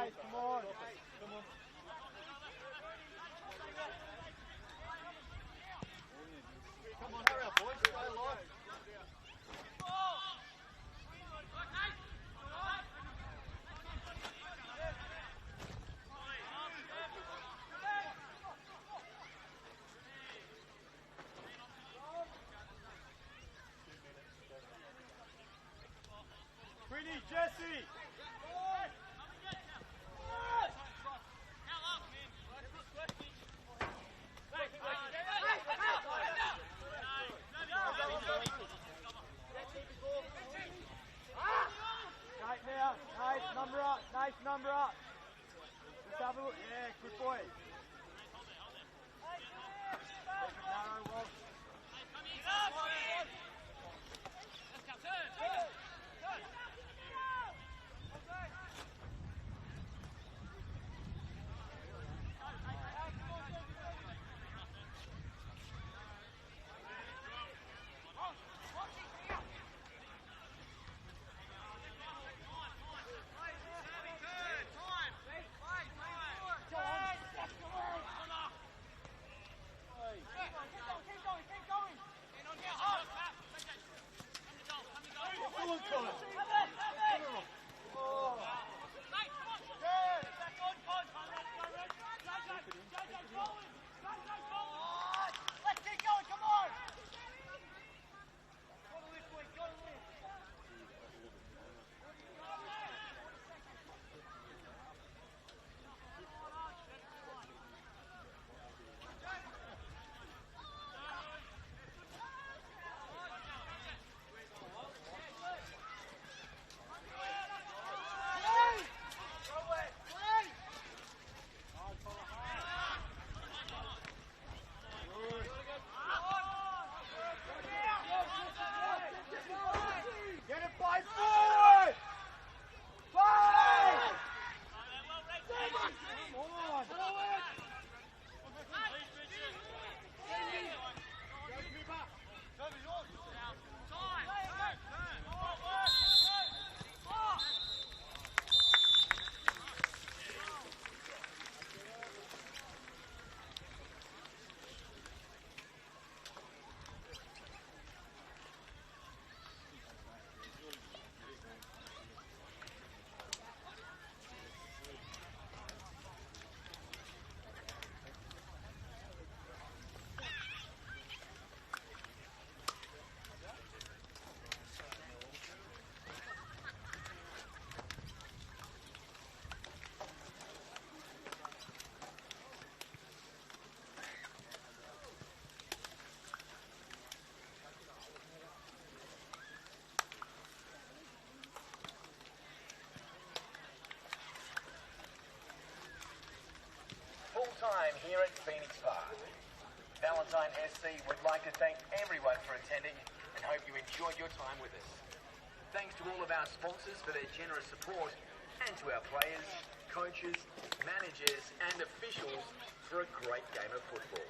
Nice, come on. Come on. Come on, hurry up, boys. Stay alive. Pretty, Jesse! Nice number up. Let's have a look. Yeah, good boy. Narrow, well. Time here at Phoenix Park. Valentine SC would like to thank everyone for attending and hope you enjoyed your time with us. Thanks to all of our sponsors for their generous support and to our players, coaches, managers and officials for a great game of football.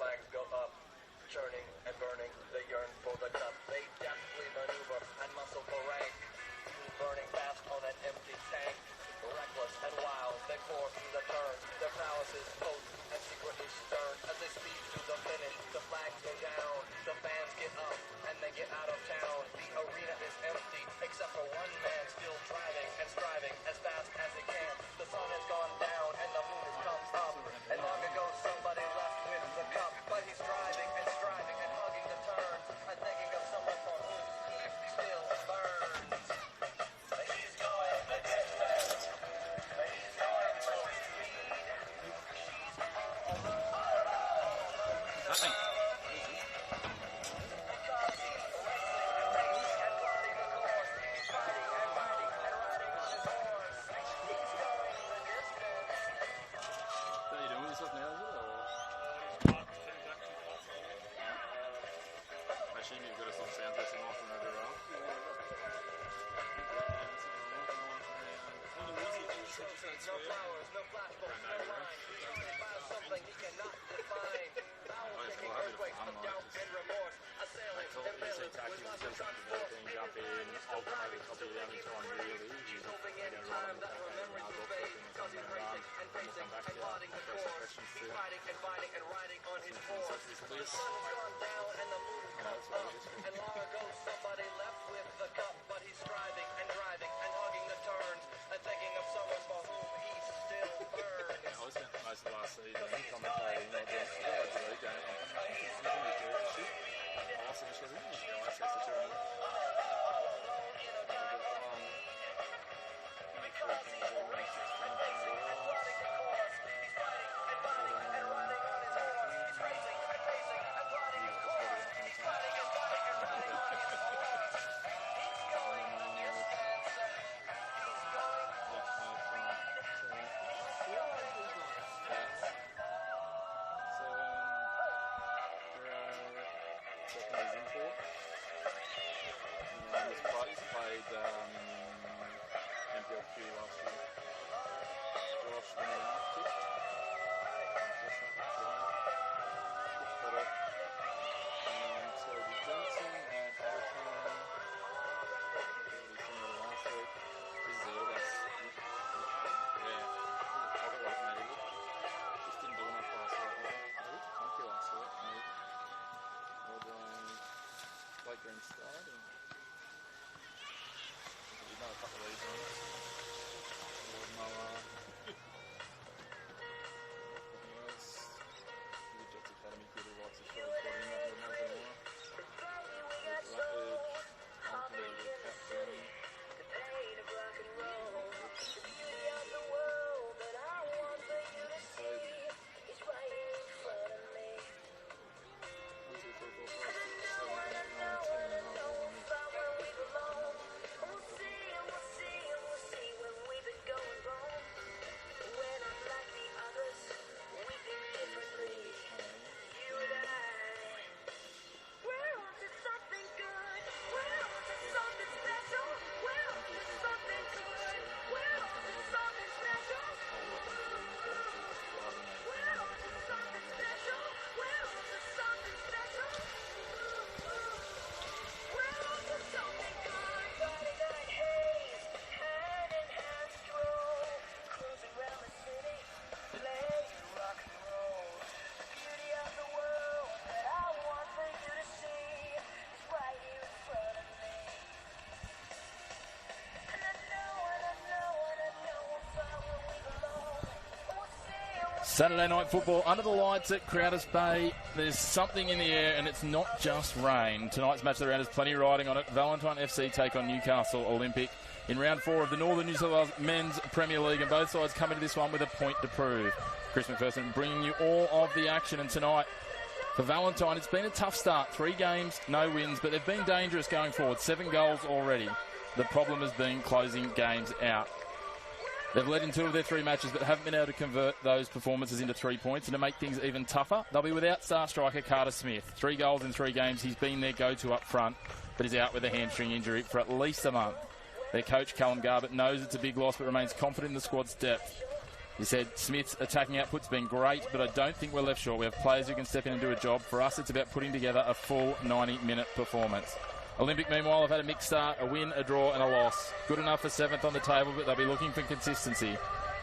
flags go up, churning and burning, they yearn for the cup. They deftly maneuver and muscle for rank, burning fast on an empty tank. Reckless and wild, they pour through the turn. Their prowess is potent and secretly stern. As they speed to the finish, the flags go down. The fans get up and they get out of town. The arena is empty, except for one man still driving and striving as fast as he can. The sun has gone down and the moon has come up. And long ago somebody left with the cup, but he's striving and striving and hugging the turns and thinking of someone for whom he still burns. He's going the distance. He's going full speed. She's all alone. Nothing. Because he's racing and racing and plotting the course. He's riding and riding and riding on his horse. He's going the distance. What are you doing with yourself now, is it? Or? I assume you've got us on sound testing off and over around. No flowers, no flashbulbs, no lines. He's trying to find something he cannot define. Bowels taking earthquakes of doubt and remorse. Assailing and failing with lots of transport. Jump in, ultimately copy the only time really. He's hoping any time that her memories will fade. Because he's racing and pacing and plotting the course. He's fighting and fighting and riding on his horse. The sun has gone down and the moon comes up. And long ago somebody left with the cup. But he's striving and driving and hugging the turns. And thinking of someone for whom he still burns. I was spent most of the last season commentating. I got a great game. Also, just wasn't it? I said the two. Played NPL last year. Josh and Toby Johnson and Valentine. Last week. This is all that's yeah. I got right maybe. Just didn't do enough last week. I looked funky last week. Blake Green started. We've done a couple of these ones. Lord Noah. Yes. The Jets Academy kid who likes to show his body in that Lord Noah. Rapid. Anthony, the captain. Saturday night football under the lights at Crowders Bay. There's something in the air, and it's not just rain. Tonight's match of the round has plenty riding on it. Valentine FC take on Newcastle Olympic in round 4 of the Northern New South Wales Men's Premier League, and both sides come into this one with a point to prove. Chris McPherson bringing you all of the action, and tonight for Valentine, it's been a tough start. 3 games, no wins, but they've been dangerous going forward. 7 goals already. The problem has been closing games out. They've led in 2 of their 3 matches, but haven't been able to convert those performances into 3 points. And to make things even tougher, they'll be without star striker Carter Smith. 3 goals in 3 games. He's been their go-to up front, but is out with a hamstring injury for at least a month. Their coach, Callum Garbutt, knows it's a big loss, but remains confident in the squad's depth. He said, Smith's attacking output's been great, but I don't think we're left short. We have players who can step in and do a job. For us, it's about putting together a full 90-minute performance. Olympic, meanwhile, have had a mixed start, a win, a draw and a loss. Good enough for 7th on the table, but they'll be looking for consistency.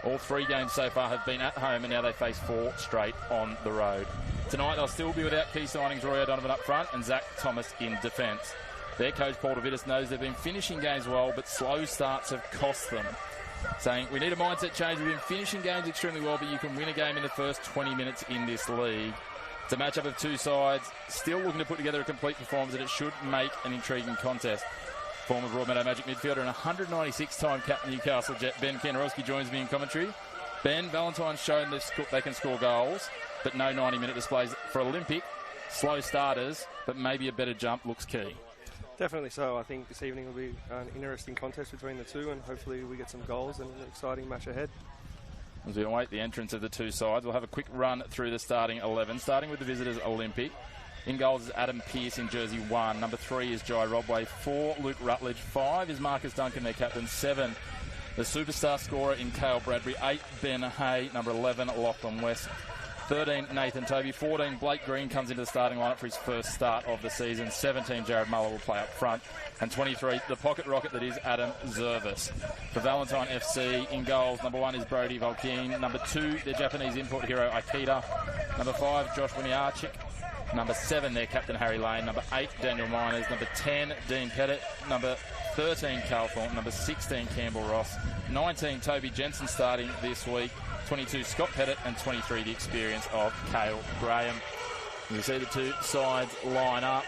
All 3 games so far have been at home, and now they face 4 straight on the road. Tonight, they'll still be without key signings Roy O'Donovan up front and Zach Thomas in defence. Their coach, Paul DeVittis, knows they've been finishing games well, but slow starts have cost them. Saying, we need a mindset change. We've been finishing games extremely well, but you can win a game in the first 20 minutes in this league. It's a matchup of 2 sides, still looking to put together a complete performance, and it should make an intriguing contest. Former Broadmeadow Magic midfielder and 196-time captain Newcastle Jet Ben Kenarowski joins me in commentary. Ben, Valentine's shown they can score goals, but no 90-minute displays for Olympic. Slow starters, but maybe a better jump looks key. Definitely so. I think this evening will be an interesting contest between the two, and hopefully we get some goals and an exciting match ahead. As we await the entrance of the 2 sides, we'll have a quick run through the starting 11, starting with the visitors Olympic. In goals is Adam Pearce in jersey 1. Number 3 is Jai Robway. 4, Luke Rutledge. 5 is Marcus Duncan, their captain. 7, the superstar scorer in Cale Bradbury. 8, Ben Hay. Number 11, Lachlan West. 13, Nathan Toby. 14, Blake Green comes into the starting lineup for his first start of the season. 17, Jared Muller will play up front. And 23, the pocket rocket that is Adam Zervis. For Valentine FC, in goals, number 1 is Brody Valkine. Number 2, their Japanese import hero Akita. Number 5, Josh Winiarchik. Number 7, their captain Harry Lane. Number 8, Daniel Miners. Number 10, Dean Pettit. Number 13, Carl Thornton. Number 16, Campbell Ross. 19, Toby Jensen starting this week. 22, Scott Pettit, and 23, the experience of Cale Graham. You see the 2 sides line up.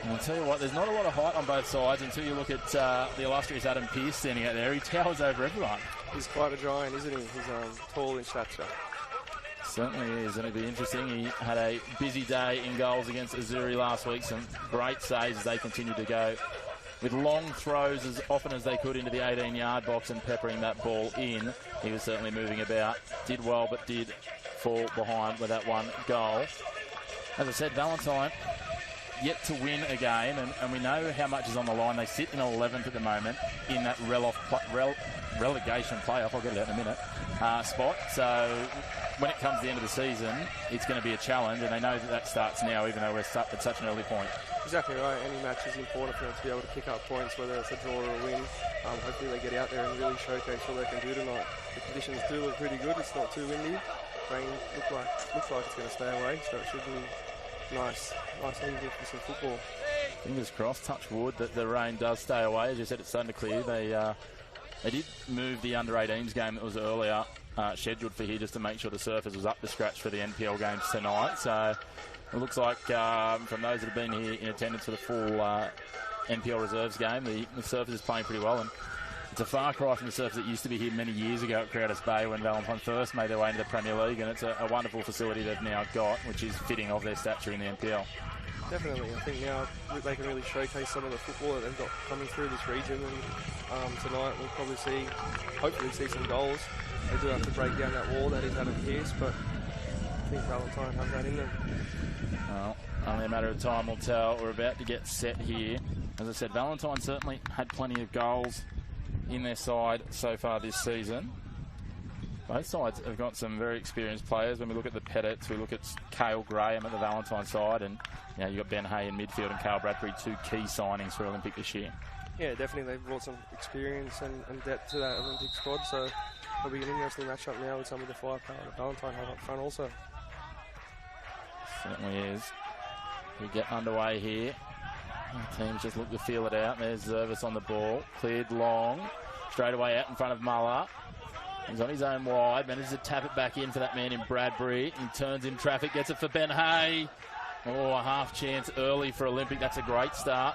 And I'll tell you what, there's not a lot of height on both sides until you look at the illustrious Adam Pearce standing out there. He towers over everyone. He's quite a giant, isn't he? He's tall in stature. Certainly is, and it'll be interesting. He had a busy day in goals against Azuri last week. Some great saves as they continue to go with long throws as often as they could into the 18-yard box and peppering that ball in. He was certainly moving about. Did well, but did fall behind with that 1 goal. As I said, Valentine yet to win a game, and we know how much is on the line. They sit in 11th at the moment in that relegation playoff, I'll get it out in a minute, spot. So when it comes to the end of the season, it's going to be a challenge, and they know that starts now, even though we're at such an early point. Exactly right. Any match is important for them to be able to pick up points, whether it's a draw or a win. Hopefully they get out there and really showcase what they can do tonight. The conditions do look pretty good. It's not too windy. Rain looks like it's going to stay away, so it should be nice evening for some football. Fingers crossed, touch wood, that the rain does stay away. As you said, it's starting to clear. They did move the under-18s game that was earlier scheduled for here just to make sure the surface was up to scratch for the NPL games tonight. So it looks like from those that have been here in attendance for the full NPL reserves game, the surface is playing pretty well, and it's a far cry from the surface that used to be here many years ago at Crowders Bay when Valentine first made their way into the Premier League, and it's a wonderful facility they've now got, which is fitting of their stature in the NPL. Definitely. I think now they can really showcase some of the football that they've got coming through this region, and tonight we'll probably hopefully see some goals. They do have to break down that wall that is Adam Pearce, but I think Valentine have that in them. Well, only a matter of time will tell. We're about to get set here. As I said, Valentine certainly had plenty of goals in their side so far this season. Both sides have got some very experienced players. When we look at the Pettits, we look at Cale Graham at the Valentine side, and you've got Ben Hay in midfield and Cale Bradbury, 2 key signings for Olympic this year. Yeah, definitely. They've brought some experience and depth to that Olympic squad, so it'll be an interesting matchup now with some of the firepower that Valentine have up front also. Certainly is. We get underway here. The teams just look to feel it out. There's Zervis on the ball. Cleared long. Straight away out in front of Muller. He's on his own wide. Manages to tap it back in for that man in Bradbury. He turns in traffic. Gets it for Ben Hay. Oh, a half chance early for Olympic. That's a great start.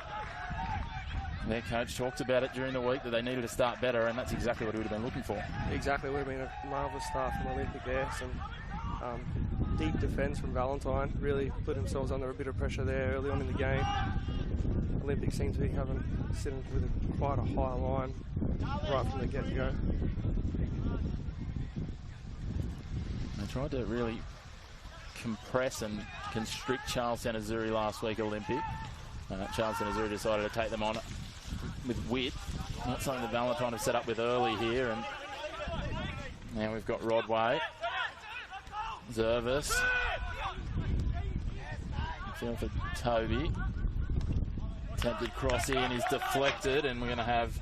Their coach talked about it during the week that they needed to start better, and that's exactly what he would have been looking for. Exactly. It would have been a marvellous start from Olympic there. Some deep defence from Valentine. Really put themselves under a bit of pressure there early on in the game. Olympic seem to be sitting with quite a high line right from the get-go. They tried to really compress and constrict Charlestown Azuri last week, Olympic. Charlestown Azuri decided to take them on with wit. Not something that Valentine have set up with early here, and Now we've got Rodway. Zervis. Field for Toby. Attempted cross in is deflected, and we're going to have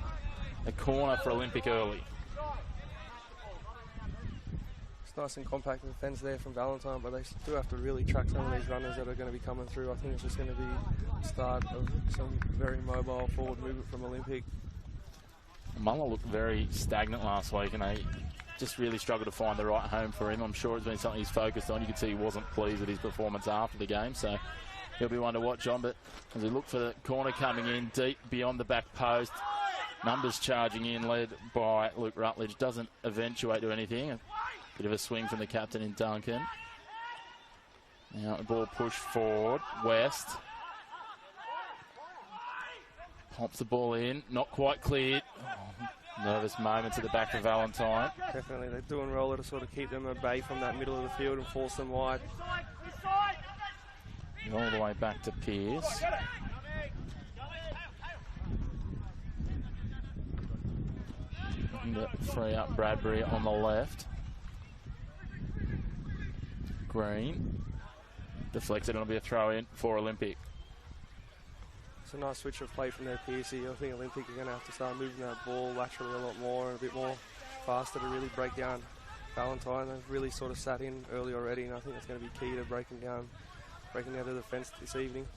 a corner for Olympic early. It's nice and compact defence there from Valentine, but they do have to really track some of these runners that are going to be coming through. I think it's just going to be the start of some very mobile forward movement from Olympic. Muller looked very stagnant last week, and they just really struggled to find the right home for him. I'm sure it's been something he's focused on. You can see he wasn't pleased with his performance after the game, so he'll be one to watch on. But as we look for the corner coming in deep beyond the back post, numbers charging in, led by Luke Rutledge. Doesn't eventuate to anything. A bit of a swing from the captain in Duncan. Now the ball pushed forward. West pops the ball in, not quite cleared. Nervous moments at the back for Valentine. Definitely, they're doing well to sort of keep them at bay from that middle of the field and force them wide. And all the way back to Pearce. Looking to free up Bradbury on the left. Green. Deflected, and it'll be a throw in for Olympic. It's a nice switch of play from their Pearcey. I think Olympic are going to have to start moving that ball laterally a lot more and a bit more faster to really break down Valentine. They've really sort of sat in early already, and I think that's going to be key to breaking down the defence this evening.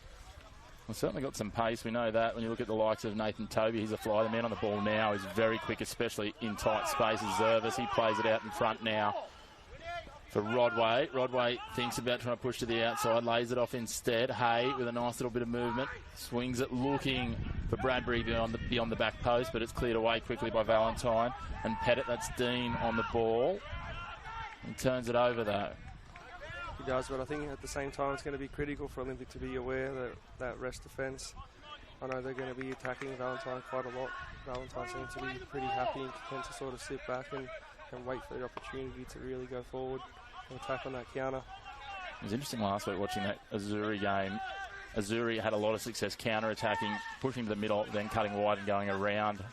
Well, certainly got some pace. We know that when you look at the likes of Nathan Toby, he's a fly. The man on the ball now is very quick, especially in tight spaces. Zervis, he plays it out in front now for Rodway. Rodway thinks about trying to push to the outside, lays it off instead. Hay with a nice little bit of movement, swings it looking for Bradbury beyond the back post, but it's cleared away quickly by Valentine. And Pettit, that's Dean on the ball. He turns it over though. He does, but I think at the same time it's going to be critical for Olympic to be aware that rest defence. I know they're going to be attacking Valentine quite a lot. Valentine seems to be pretty happy and tend to sort of sit back and wait for the opportunity to really go forward and attack on that counter. It was interesting last week watching that Azuri game. Azuri had a lot of success counter-attacking, pushing to the middle, then cutting wide and going around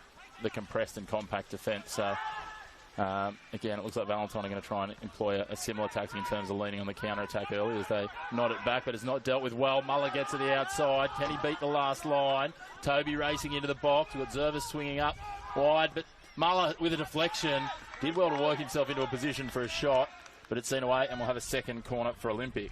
the compressed and compact defence. So, again, it looks like Valentine are going to try and employ a similar tactic in terms of leaning on the counter-attack early as they nod it back, but it's not dealt with well. Muller gets to the outside. Can he beat the last line? Toby racing into the box. We've got Zervis swinging up wide, but Muller with a deflection did well to work himself into a position for a shot, but it's seen away, and we'll have a second corner for Olympic.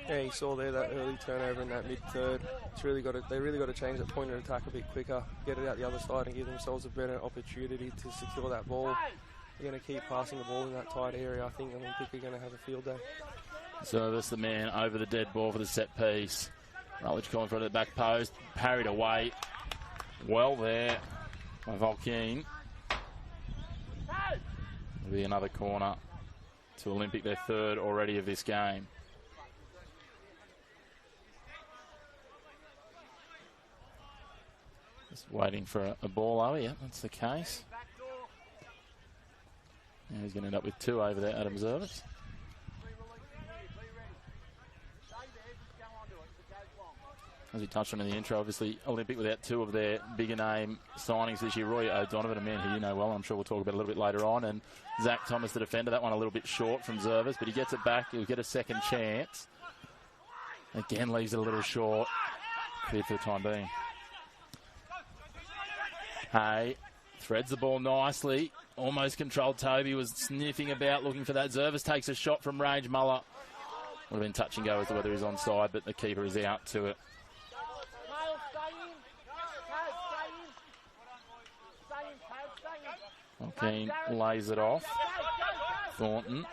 Yeah, you saw there that early turnover in that mid-third. They really got to change that point of attack a bit quicker, get it out the other side and give themselves a better opportunity to secure that ball. They're going to keep passing the ball in that tight area. I think Olympic are going to have a field day. Zervis, the man over the dead ball for the set piece. Rutledge calling for the back post, parried away. Well there by Valentine. There'll be another corner to Olympic, their third already of this game. Just waiting for a ball over. Yeah, that's the case. Now he's going to end up with two over there, Adam Zervis. As we touched on in the intro, obviously Olympic without two of their bigger name signings this year. Roy O'Donovan, a man who you know well, I'm sure we'll talk about a little bit later on, and Zach Thomas, the defender. That one a little bit short from Zervis, but he gets it back. He'll get a second chance. Again, leaves it a little short. Cleared for the time being. Hay threads the ball nicely. Almost controlled. Toby was sniffing about, looking for that. Zervis takes a shot from range. Muller would have been touch and go as to whether he's onside, but the keeper is out to it. Valentine lays it off. Thornton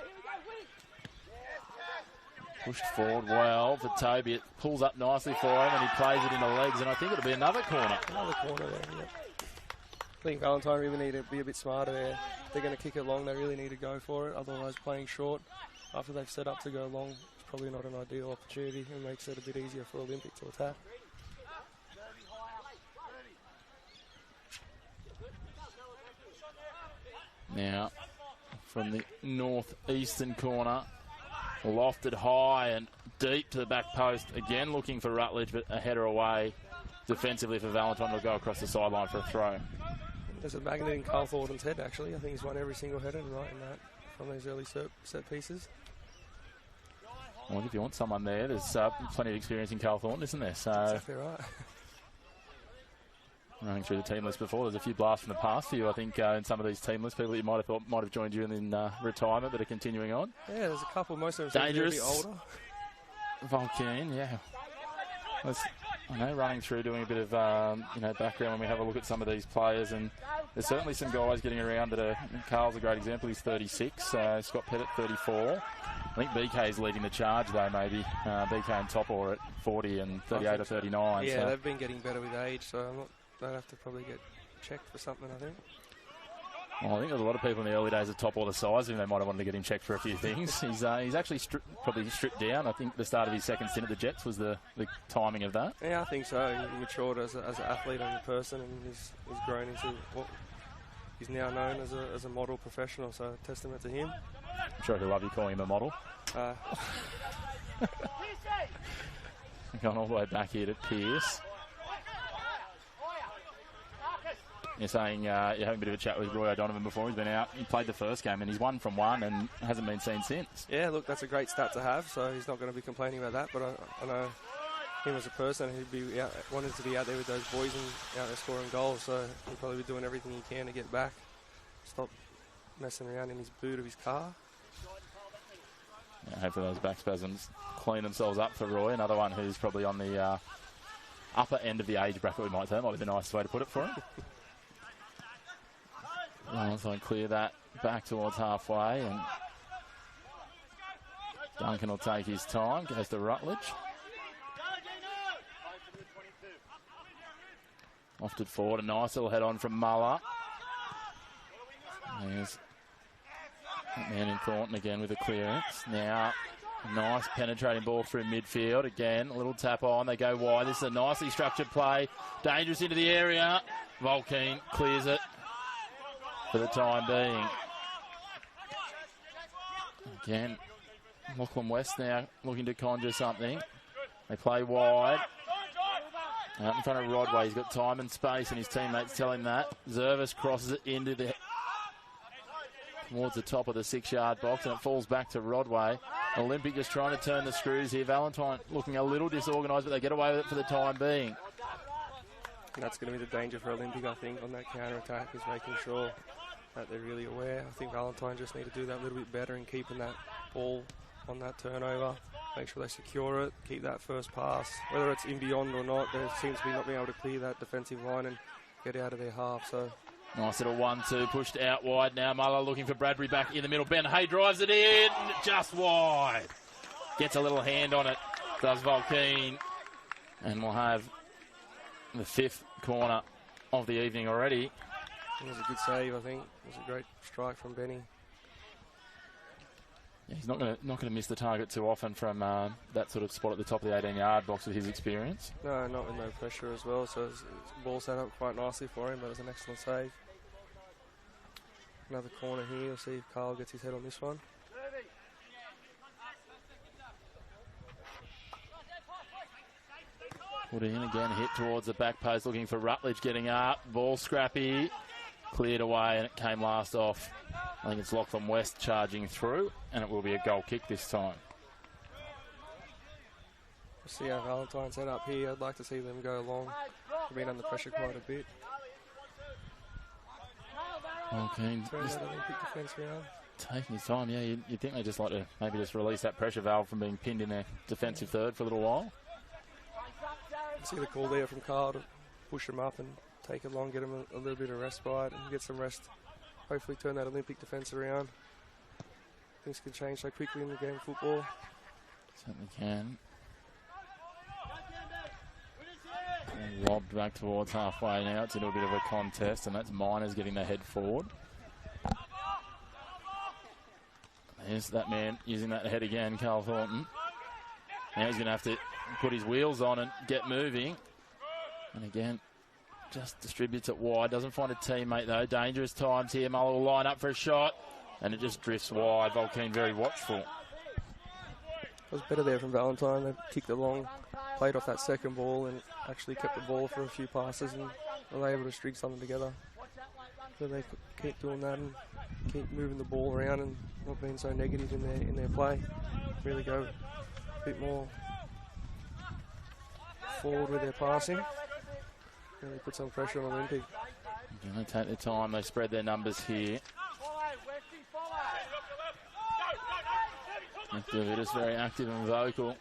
pushed forward well for Toby. It pulls up nicely for him and he plays it into legs, and I think it'll be another corner. Another corner there, yep. I think Valentine really need to be a bit smarter there. If they're going to kick it long, they really need to go for it. Otherwise, playing short after they've set up to go long is probably not an ideal opportunity and makes it a bit easier for Olympic to attack. Now, from the northeastern corner, lofted high and deep to the back post. Again, looking for Rutledge, but a header away defensively for Valentine. Will go across the sideline for a throw. There's a magnet in Carl Thornton's head, actually. I think he's won every single header right in that from these early set pieces. Well, if you want someone there, there's plenty of experience in Carl Thornton, isn't there? So, exactly right. Running through the team list before, there's a few blasts from the past for you, I think, in some of these team lists. People that you might have thought might have joined you in retirement that are continuing on. Yeah, there's a couple. Most of them Dangerous. seem to be older. Valentine, yeah. I know, running through, doing a bit of background when we have a look at some of these players, and there's certainly some guys getting around that are. Carl's a great example. He's 36. Scott Pettit 34. I think BK's leading the charge though. Maybe BK and Topor at 40 and 38 or 39. Yeah, so. They've been getting better with age, so they'll have to probably get checked for something, I think. Well, I think there's a lot of people in the early days of Top or the size of him, they might have wanted to get him checked for a few things. He's actually probably stripped down. I think the start of his second stint at the Jets was the timing of that. Yeah, I think so. He matured as an athlete and a person, and he's grown into what he's now known as a model professional, so testament to him. I'm sure he'll love you calling him a model. Going all the way back here to Pearce. You're saying you're having a bit of a chat with Roy O'Donovan before. He's been out. He played the first game and he's 1 from 1 and hasn't been seen since. Yeah, look, that's a great stat to have, so he's not going to be complaining about that. But I know him as a person, he'd be wanting to be out there with those boys and out there scoring goals. So he'll probably be doing everything he can to get back. Stop messing around in his boot of his car. Yeah, hopefully those back spasms clean themselves up for Roy. Another one who's probably on the upper end of the age bracket, we might say. Might be the nicest way to put it for him. So clear that back towards halfway, and Duncan will take his time, goes to Rutledge. Lofted forward, a nice little head on from Muller. There's that man in Thornton again with a clearance. Now, a nice penetrating ball through midfield. Again, a little tap on, they go wide. This is a nicely structured play. Dangerous into the area. Valentine clears it for the time being. Again, Lachlan West now looking to conjure something. They play wide. Out in front of Rodway, he's got time and space, and his teammates tell him that. Zervis crosses it towards the top of the 6-yard box, and it falls back to Rodway. Olympic just trying to turn the screws here. Valentine looking a little disorganised, but they get away with it for the time being. And that's going to be the danger for Olympic, I think, on that counter-attack, is making sure that they're really aware. I think Valentine just need to do that a little bit better in keeping that ball on that turnover. Make sure they secure it, keep that first pass. Whether it's in beyond or not, there seems to be not being able to clear that defensive line and get out of their half. So nice little 1-2 pushed out wide now. Muller looking for Bradbury back in the middle. Ben Hay drives it in, just wide. Gets a little hand on it, does Valentine. And we'll have the 5th corner of the evening already. It was a good save, I think. It was a great strike from Benny. Yeah, he's not going to miss the target too often from that sort of spot at the top of the 18-yard box with his experience. No, not with no pressure as well. So it's ball set up quite nicely for him, but it was an excellent save. Another corner here. We'll see if Carl gets his head on this one. Put in again, hit towards the back post, looking for Rutledge getting up. Ball scrappy, cleared away, and it came last off. I think it's Lachlan West charging through, and it will be a goal kick this time. We'll see how Valentine's set up here. I'd like to see them go long. They've been under pressure quite a bit. Okay, Turn that Olympic defence around. Taking his time, yeah. You'd think they'd just like to maybe just release that pressure valve from being pinned in their defensive third for a little while. See the call there from Carl to push him up and take it long, get him a little bit of respite and get some rest. Hopefully turn that Olympic defence around. Things can change so quickly in the game of football. Certainly can. Lobbed back towards halfway now. It's into a bit of a contest, and that's Miners getting their head forward. There's that man using that head again, Carl Thornton. Now he's going to have to put his wheels on and get moving. And again, just distributes it wide. Doesn't find a teammate, though. Dangerous times here. Muller will line up for a shot, and it just drifts wide. Valentine very watchful. It was better there from Valentine. They kicked it long, played off that second ball, and actually kept the ball for a few passes and were able to string something together. hopefully they keep doing that and keep moving the ball around and not being so negative in their play. Really go a bit more forward with their passing. Really put some pressure on Olympic. They take their time. They spread their numbers here. David very active and vocal.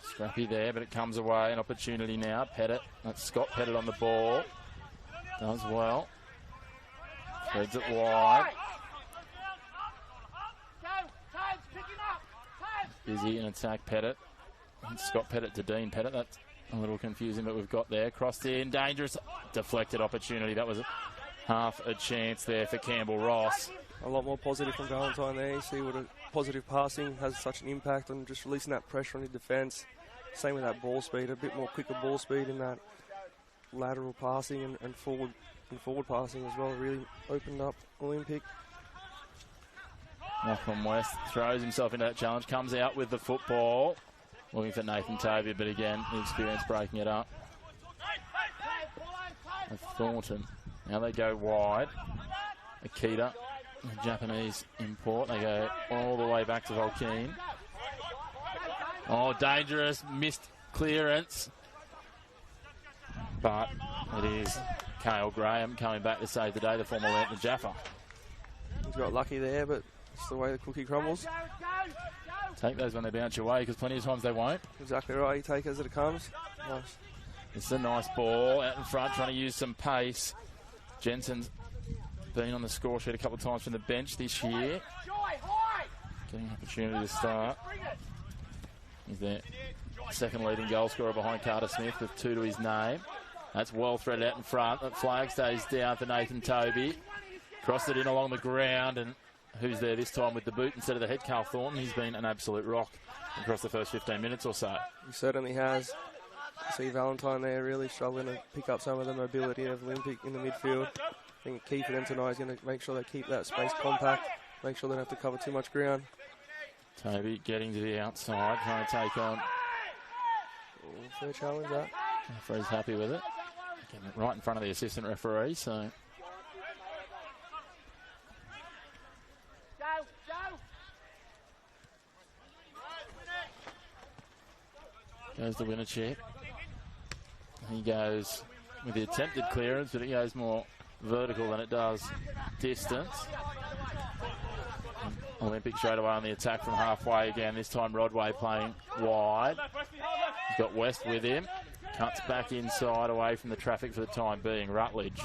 Scrappy there, but it comes away. An opportunity now. Pettit. That's Scott Pettit on the ball. Does well. Threads it wide. Busy in attack, Pettit. And Scott Pettit to Dean Pettit. That's a little confusing, but we've got there. Crossed in. Dangerous. Deflected opportunity. That was half a chance there for Campbell Ross. A lot more positive from Valentine there. You see what a positive passing has such an impact on just releasing that pressure on your defence. Same with that ball speed, a bit more quicker ball speed in that lateral passing and forward passing as well. Really opened up Olympic. Lachlan West throws himself into that challenge, comes out with the football. Looking for Nathan Toby, but again, the experience breaking it up. Thornton. Now they go wide. Akita, the Japanese import. They go all the way back to Volkeen. Oh, dangerous. Missed clearance. But it is Cale Graham coming back to save the day, the former Lantern Jaffa. He's got lucky there, but it's the way the cookie crumbles. Take those when they bounce your way, because plenty of times they won't. Exactly right. You take it as it comes. Nice. It's a nice ball out in front, trying to use some pace. Jensen's been on the score sheet a couple of times from the bench this year. Getting an opportunity to start. He's their second leading goal scorer behind Carter Smith with 2 to his name. That's well threaded out in front. That flag stays down for Nathan Toby. Crossed it in along the ground, and who's there this time with the boot instead of the head? Carl Thornton. He's been an absolute rock across the first 15 minutes or so. He certainly has. You see Valentine there really struggling to pick up some of the mobility of Olympic in the midfield. I think key for them tonight is going to make sure they keep that space compact, make sure they don't have to cover too much ground. Toby getting to the outside, trying to take on. Fair challenge that. Referee's happy with it. Getting it right in front of the assistant referee, so. Goes the winner check. He goes with the attempted clearance, but it goes more vertical than it does distance. Olympic straight away on the attack from halfway again. This time Rodway playing wide. He's got West with him. Cuts back inside away from the traffic for the time being. Rutledge.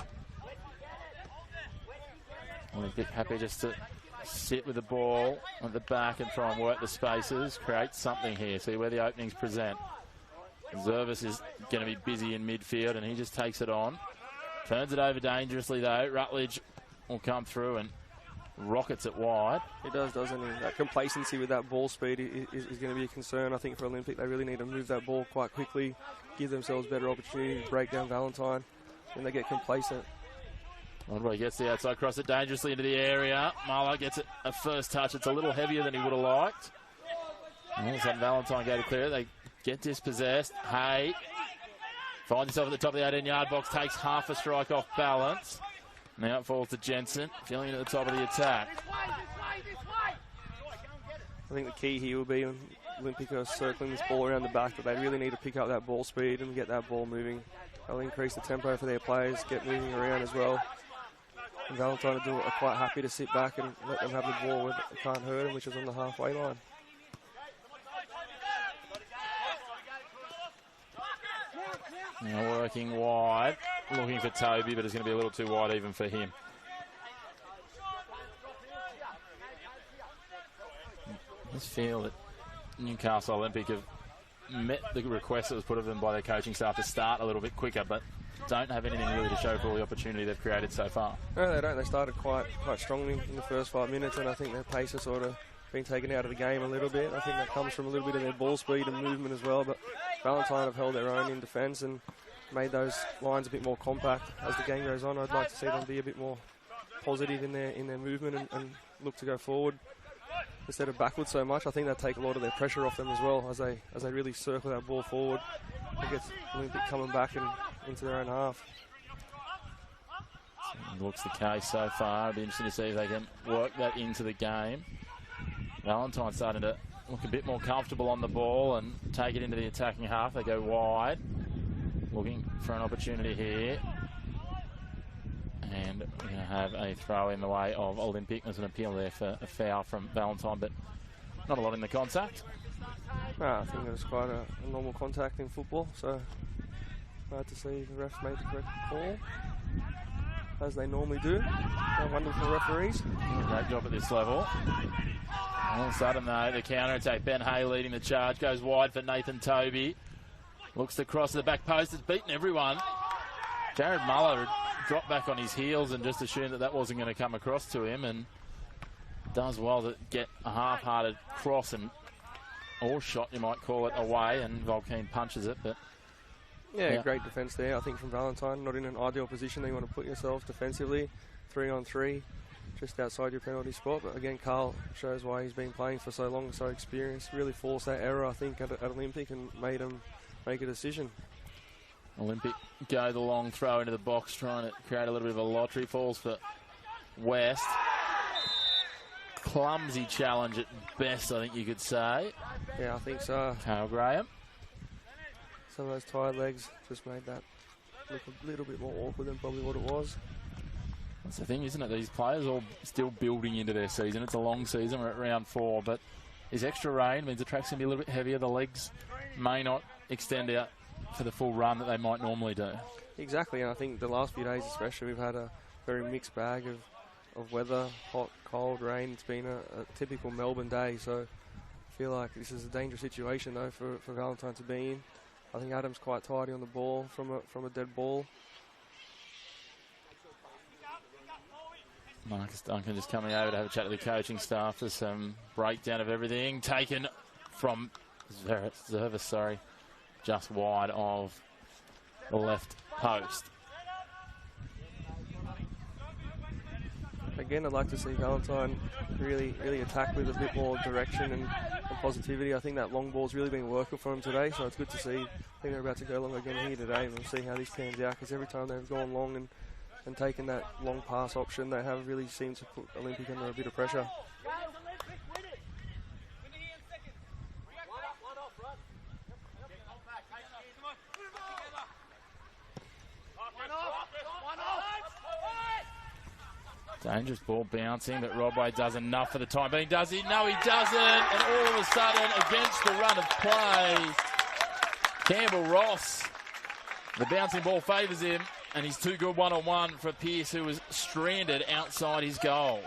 Olympic happy just to sit with the ball at the back and try and work the spaces. Create something here. See where the openings present. Zervis is going to be busy in midfield, and he just takes it on. Turns it over dangerously, though. Rutledge will come through and rockets it wide. He does, doesn't he? That complacency with that ball speed is going to be a concern, I think, for Olympic. They really need to move that ball quite quickly, give themselves better opportunity to break down Valentine when they get complacent. Rodway gets the outside, cross it dangerously into the area. Marlowe gets it a first touch. It's a little heavier than he would have liked. And all of a sudden, Valentine go to clear it. They get dispossessed. Hay finds himself at the top of the 18-yard box, takes half a strike off balance. Now it falls to Jensen, feeling it at the top of the attack. I think the key here will be Olympic are circling this ball around the back, but they really need to pick up that ball speed and get that ball moving. They'll increase the tempo for their players, get moving around as well. And Valentine are quite happy to sit back and let them have the ball where it can't hurt them, which is on the halfway line. Now working wide, looking for Toby, but it's going to be a little too wide even for him. I just feel that Newcastle Olympic have met the request that was put of them by their coaching staff to start a little bit quicker, but don't have anything really to show for all the opportunity they've created so far. No, they don't. They started quite strongly in the first 5 minutes, and I think their pace has sort of been taken out of the game a little bit. I think that comes from a little bit of their ball speed and movement as well, but Valentine have held their own in defence and made those lines a bit more compact as the game goes on. I'd like to see them be a bit more positive in their movement and look to go forward. instead of backwards so much. I think that take a lot of their pressure off them as well as they really circle that ball forward. It gets Olympic coming back and into their own half. Looks the case so far. It'll be interesting to see if they can work that into the game. Valentine starting to look a bit more comfortable on the ball and take it into the attacking half. They go wide, looking for an opportunity here. And we're going to have a throw in the way of Olympic. There's an appeal there for a foul from Valentine, but not a lot in the contact. No, I think it was quite a normal contact in football, so glad to see the refs made the correct call, as they normally do. They're wonderful referees. Great job at this level. All of a sudden, though, the counter-attack. Ben Hay leading the charge. Goes wide for Nathan Toby. Looks to cross to the back post. It's beaten everyone. Jared Muller dropped back on his heels and just assumed that wasn't going to come across to him, and does well to get a half-hearted cross or shot, you might call it, away, and Valentine punches it. But yeah, great defence there, I think, from Valentine. Not in an ideal position that you want to put yourself defensively. 3-on-3, just outside your penalty spot. But again, Carl shows why he's been playing for so long, so experienced. Really forced that error, I think, at Olympic and made him make a decision. Olympic go the long throw into the box, trying to create a little bit of a lottery. Falls for West. Clumsy challenge at best, I think you could say. Yeah, I think so. Kyle Graham. Some of those tired legs just made that look a little bit more awkward than probably what it was. That's the thing, isn't it? These players all still building into their season. It's a long season. We're at round 4, but this extra rain means the track's going to be a little bit heavier. The legs may not extend out for the full run that they might normally do. Exactly, and I think the last few days especially, we've had a very mixed bag of weather, hot, cold, rain. It's been a typical Melbourne day, so I feel like this is a dangerous situation, though, for Valentine to be in. I think Adam's quite tidy on the ball from a dead ball. Marcus Duncan just coming over to have a chat to the coaching staff. There's some breakdown of everything taken from Zervis, just wide of the left post. Again, I'd like to see Valentine really attack with a bit more direction and positivity. I think that long ball's really been working for them today, so it's good to see. I think they're about to go long again here today, and we'll see how this pans out, because every time they've gone long and taken that long pass option, they have really seemed to put Olympic under a bit of pressure. Dangerous ball bouncing, but Rodway does enough for the time being. Does he? No, he doesn't. And all of a sudden, against the run of play, Campbell Ross, the bouncing ball favours him, and he's too good one-on-one for Pearce, who was stranded outside his goals.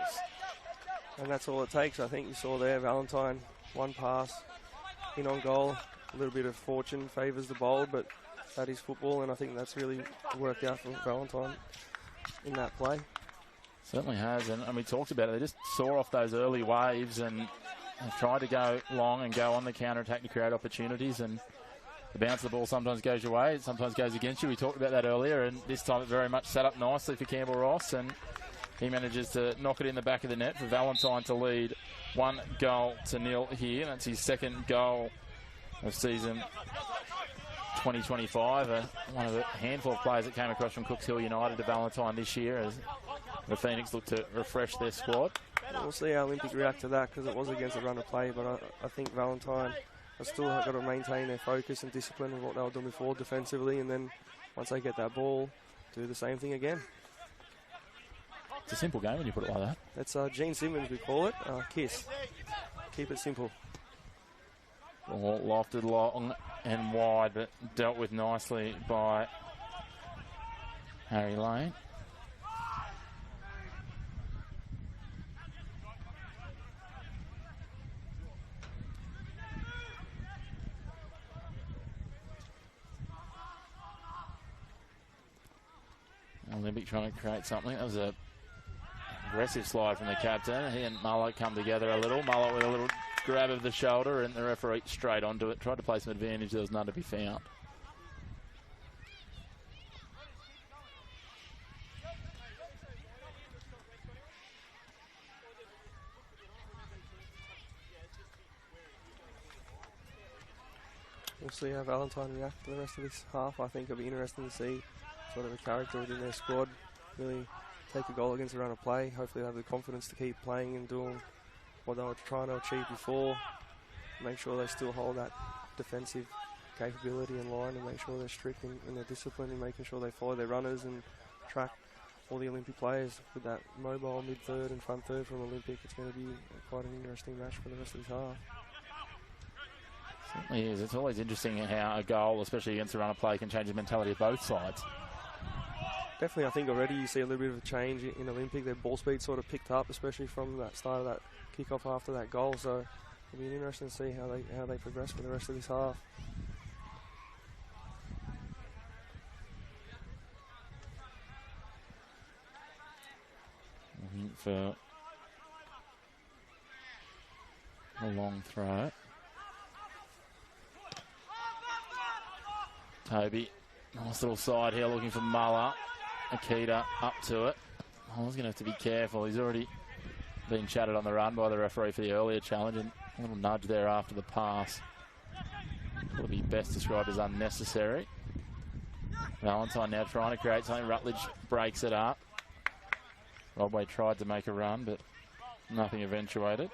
And that's all it takes. I think you saw there, Valentine, one pass, in on goal. A little bit of fortune favours the bold, but that is football, and I think that's really worked out for Valentine in that play. Certainly has, and we talked about it. They just saw off those early waves and tried to go long and go on the counter-attack to create opportunities, and the bounce of the ball sometimes goes your way, it sometimes goes against you. We talked about that earlier, and this time it very much set up nicely for Campbell Ross, and he manages to knock it in the back of the net for Valentine to lead 1-0 here. That's his second goal of season 2025. One of the handful of players that came across from Cooks Hill United to Valentine this year as the Phoenix look to refresh their squad. We'll see how Olympic react to that, because it was against a run of play, but I think Valentine has still got to maintain their focus and discipline of what they were doing before defensively, and then once they get that ball, do the same thing again. It's a simple game when you put it like that. That's Gene Simmons, we call it. KISS. Keep it simple. Ball lofted long and wide, but dealt with nicely by Harry Lane. Olympic trying to create something. That was a aggressive slide from the captain. He and Mullet come together a little. Mullet with a little grab of the shoulder, and the referee straight onto it. Tried to play some advantage. There was none to be found. we'll see how Valentine react to the rest of this half. I think it'll be interesting to see sort of a character within their squad really take a goal against the run of play. Hopefully they have the confidence to keep playing and doing what they were trying to achieve before. Make sure they still hold that defensive capability in line and make sure they're strict in their discipline and making sure they follow their runners and track all the Olympic players. With that mobile mid-third and front third from Olympic, it's going to be quite an interesting match for the rest of this half. Certainly is. It's always interesting how a goal, especially against a run of play, can change the mentality of both sides. Definitely, I think already you see a little bit of a change in Olympic. Their ball speed sort of picked up, especially from that start of that kick-off after that goal. So it'll be interesting to see how they progress for the rest of this half. Looking for a long throw. Toby, nice little side here, looking for Muller. Akita up to it. I was going to have to be careful. He's already been chatted on the run by the referee for the earlier challenge, and a little nudge there after the pass. Will be best described as unnecessary. Valentine now trying to create something. Rutledge breaks it up. Rodway tried to make a run, but nothing eventuated.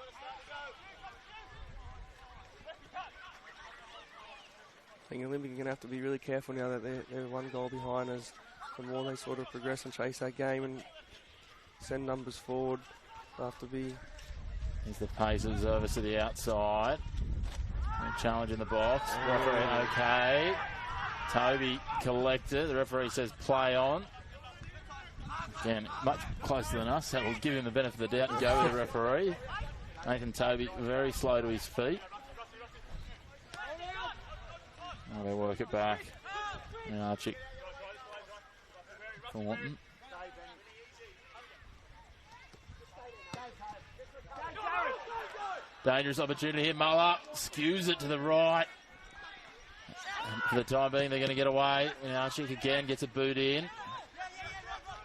I think Olympic are going to have to be really careful now that they're one goal behind, as the more they sort of progress and chase that game and send numbers forward. They'll have to be... Here's the pace observer to the outside. Challenge in the box. Referee okay. Toby collected. The referee says play on. Again, much closer than us. That will give him the benefit of the doubt and go with the referee. Nathan Toby very slow to his feet. Oh, they work it back. And Archie Thornton. Dangerous opportunity here. Muller skews it to the right. And for the time being, they're going to get away. And Archie again gets a boot in.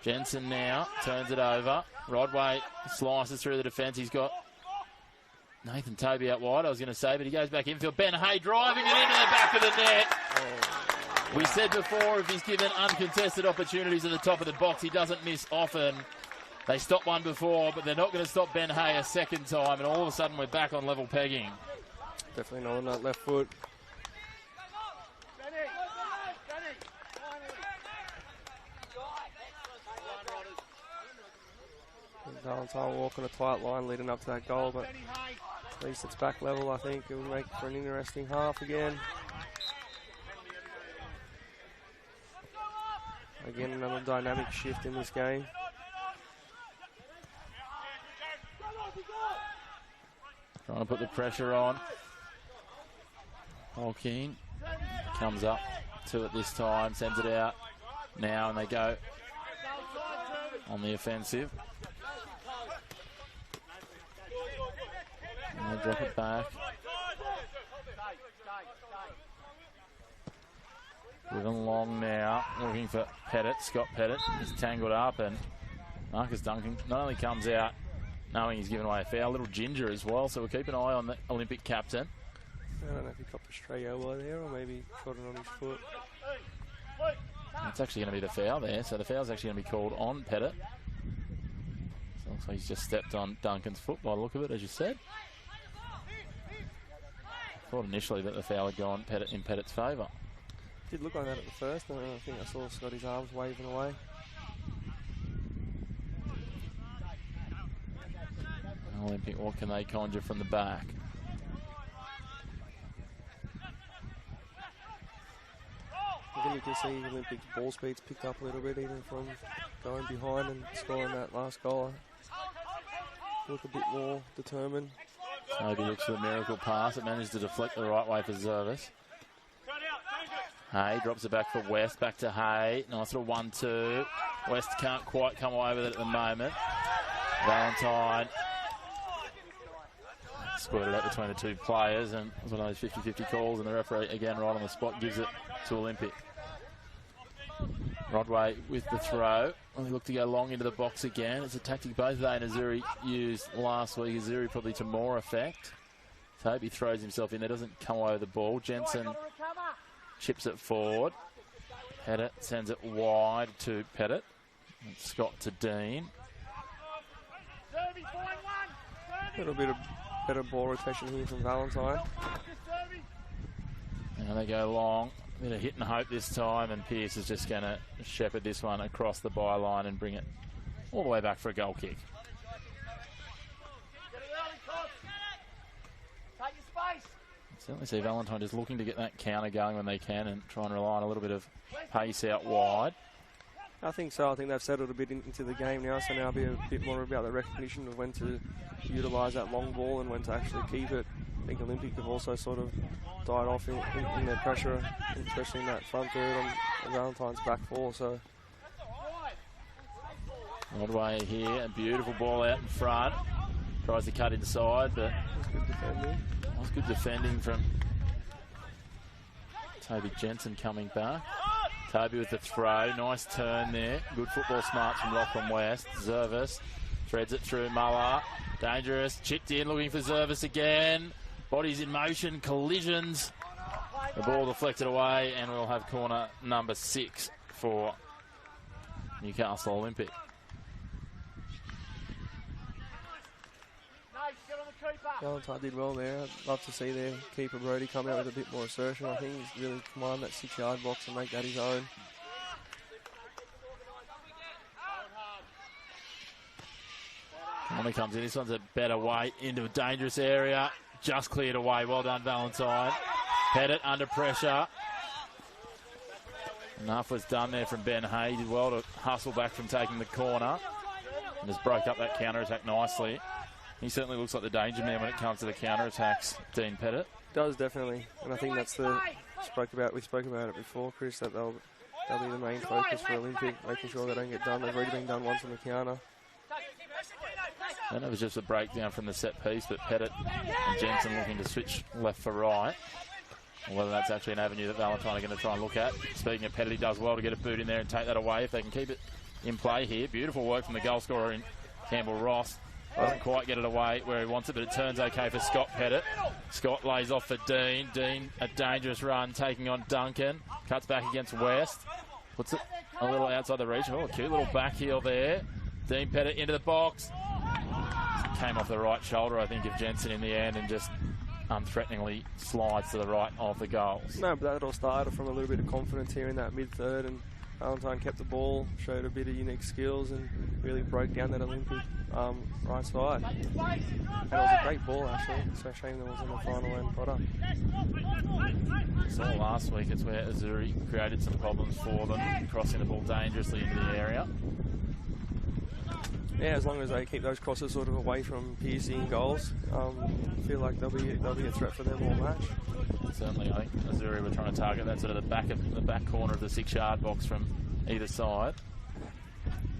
Jensen now turns it over. Rodway slices through the defence. He's got Nathan Toby out wide, I was going to say, but he goes back infield. Ben Hay driving it into the back of the net. We said before, if he's given uncontested opportunities at the top of the box, he doesn't miss often. They stopped one before, but they're not going to stop Ben Hay a second time, and all of a sudden we're back on level pegging. Definitely not on that left foot. Valentine walking a tight line leading up to that goal, but at least it's back level. I think it will make for an interesting half again. Again, another dynamic shift in this game. Trying to put the pressure on. Holkeen comes up to it this time, sends it out now, and they go on the offensive. And they drop it back. Given long now, looking for Pettit, Scott Pettit. He's tangled up, and Marcus Duncan not only comes out knowing he's given away a foul, little ginger as well, so we'll keep an eye on the Olympic captain. I don't know if he copped a stray elbow there or maybe caught it on his foot. It's actually going to be the foul there, so the foul's actually going to be called on Pettit. So it looks like he's just stepped on Duncan's foot by the look of it, as you said. I thought initially that the foul had gone in Pettit's favour. Did look like that at the first, and I think I saw Scotty's arms waving away. Olympic, what can they conjure from the back? I think you can see Olympic's ball speed's picked up a little bit, even from going behind and scoring that last goal. Look a bit more determined. Toby looks for the miracle pass. It managed to deflect the right way for Zervis. Hay drops it back for West. Back to Hay. Nice little 1-2. West can't quite come away with it at the moment. Valentine squirted out between the two players, and it was one of those 50-50 calls, and the referee again right on the spot gives it to Olympic. Rodway with the throw. Well, they look to go long into the box again. It's a tactic both they and Azuri used last week. Azuri probably to more effect. Toby throws himself in there, doesn't come away with the ball. Jensen chips it forward. Pettit sends it wide to Pettit. And Scott to Dean. A little bit of better ball rotation here from Valentine. Now they go long. A bit of hit and hope this time, and Pearce is just going to shepherd this one across the byline and bring it all the way back for a goal kick. Certainly see Valentine just looking to get that counter going when they can and try and rely on a little bit of pace out wide. I think so. I think they've settled a bit into the game now, so now it'll be a bit more about the recognition of when to utilise that long ball and when to actually keep it. I think Olympic have also sort of died off in their pressure, especially in that front third on Valentine's back four. So Rodway here, a beautiful ball out in front. Tries to cut inside, but that's good defending. That's good defending from Toby Jensen coming back. Toby with the throw, nice turn there. Good football smarts from Lachlan West. Zervis threads it through Muller. Dangerous, chipped in, looking for Zervis again. Bodies in motion, collisions. The ball deflected away, and we'll have corner number 6 for Newcastle Olympic. Valentine did well there. I'd love to see their keeper Brody come out with a bit more assertion. I think he's really command that 6-yard box and make that his own. Corner comes in. This one's a better weight into a dangerous area. Just cleared away. Well done, Valentine. Pettit under pressure. Enough was done there from Ben Hay. He did well to hustle back from taking the corner and just broke up that counter-attack nicely. He certainly looks like the danger man when it comes to the counter-attacks, Dean Pettit. Does, definitely. And I think that's we spoke about it before, Chris, that they'll be the main focus for Olympic, making sure they don't get done. They've already been done once on the counter. And it was just a breakdown from the set piece, but Pettit and Jensen looking to switch left for right. Whether that's actually an avenue that Valentine are going to try and look at. Speaking of Pettit, he does well to get a boot in there and take that away if they can keep it in play here. Beautiful work from the goal scorer in Campbell Ross. Doesn't quite get it away where he wants it, but it turns okay for Scott Pettit. Scott lays off for Dean. Dean, a dangerous run, taking on Duncan. Cuts back against West. Puts it a little outside the reach. Oh, a cute little back heel there. Dean Pettit into the box. Came off the right shoulder, I think, of Jensen in the end and just unthreateningly slides to the right of the goals. No, but that all started from a little bit of confidence here in that mid-third, and Valentine kept the ball, showed a bit of unique skills and really broke down that Olympic right side. And it was a great ball, actually. It's a shame there wasn't a final end product. So last week it's where Azuri created some problems for them, crossing the ball dangerously into the area. Yeah, as long as they keep those crosses sort of away from piercing goals, I feel like they'll be a threat for them all match. Certainly, I think Azuri were trying to target that sort of the back corner of the 6-yard box from either side.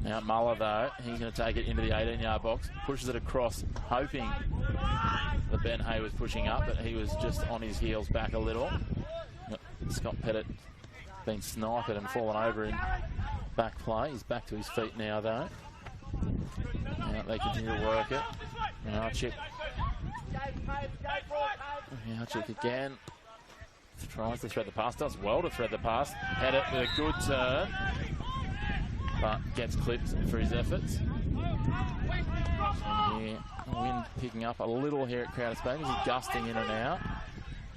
Now Muller, though, he's going to take it into the 18-yard box, pushes it across, hoping that Ben Hay was pushing up, but he was just on his heels back a little. Scott Pettit been sniped and fallen over in back play. He's back to his feet now, though. Now they continue to work it. Archik. Archik again. Tries to thread the pass. Does well to thread the pass. Pettit with a good turn. But gets clipped for his efforts. Here, wind picking up a little here at Crowder Space. He's gusting in and out.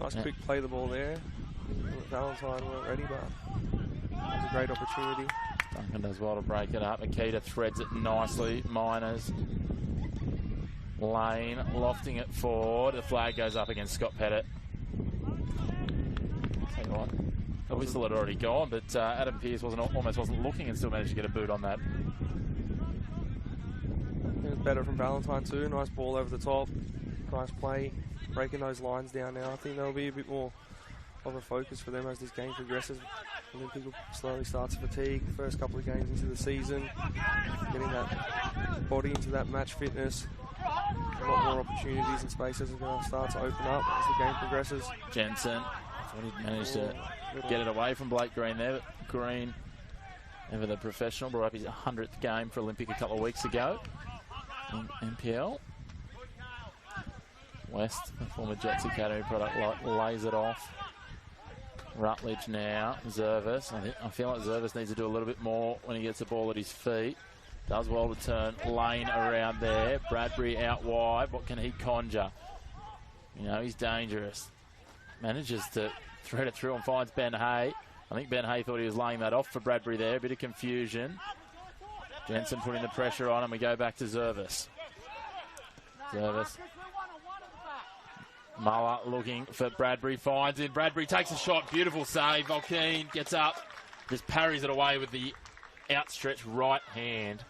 Nice quick play the ball there. Valentine weren't ready, but it was a great opportunity. Duncan does well to break it up. Akita threads it nicely. Miners. Lane lofting it forward. The flag goes up against Scott Pettit. Tell you what, the whistle had already gone, but Adam Pearce almost wasn't looking and still managed to get a boot on that. It was better from Valentine too. Nice ball over the top. Nice play. Breaking those lines down now. I think there'll be a bit more of a focus for them as this game progresses. Olympic will slowly start to fatigue. First couple of games into the season, getting that body into that match fitness. A lot more opportunities and spaces are going to start to open up as the game progresses. Jensen, he managed to get it away from Blake Green there. But Green, ever the professional, brought up his 100th game for Olympic a couple of weeks ago in NPL. West, the former Jets Academy product, lays it off. Rutledge now, Zervis. I feel like Zervis needs to do a little bit more when he gets the ball at his feet. Does well to turn Lane around there. Bradbury out wide. What can he conjure? You know, he's dangerous. Manages to thread it through and finds Ben Hay. I think Ben Hay thought he was laying that off for Bradbury there. A bit of confusion. Jensen putting the pressure on, and we go back to Zervis. Zervis. Muller looking for Bradbury, finds it. Bradbury takes a shot, beautiful save. Valentine gets up, just parries it away with the outstretched right hand.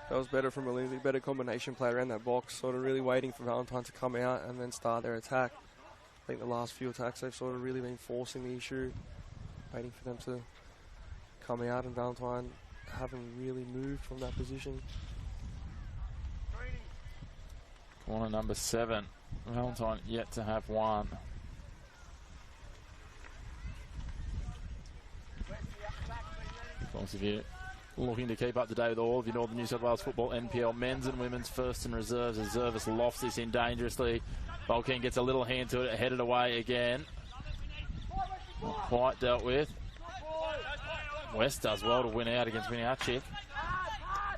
That was better from Olympic, better combination play around that box, sort of really waiting for Valentine to come out and then start their attack. I think the last few attacks they've sort of really been forcing the issue, waiting for them to come out, and Valentine haven't really moved from that position. Corner number 7. Valentine yet to have one. Of you looking to keep up to date with all of your Northern New South Wales football NPL men's and women's first and reserves as Zervis lofts this in dangerously. Valentine gets a little hand to it, headed away again. Not quite dealt with. West does well to win out against Winiarchik.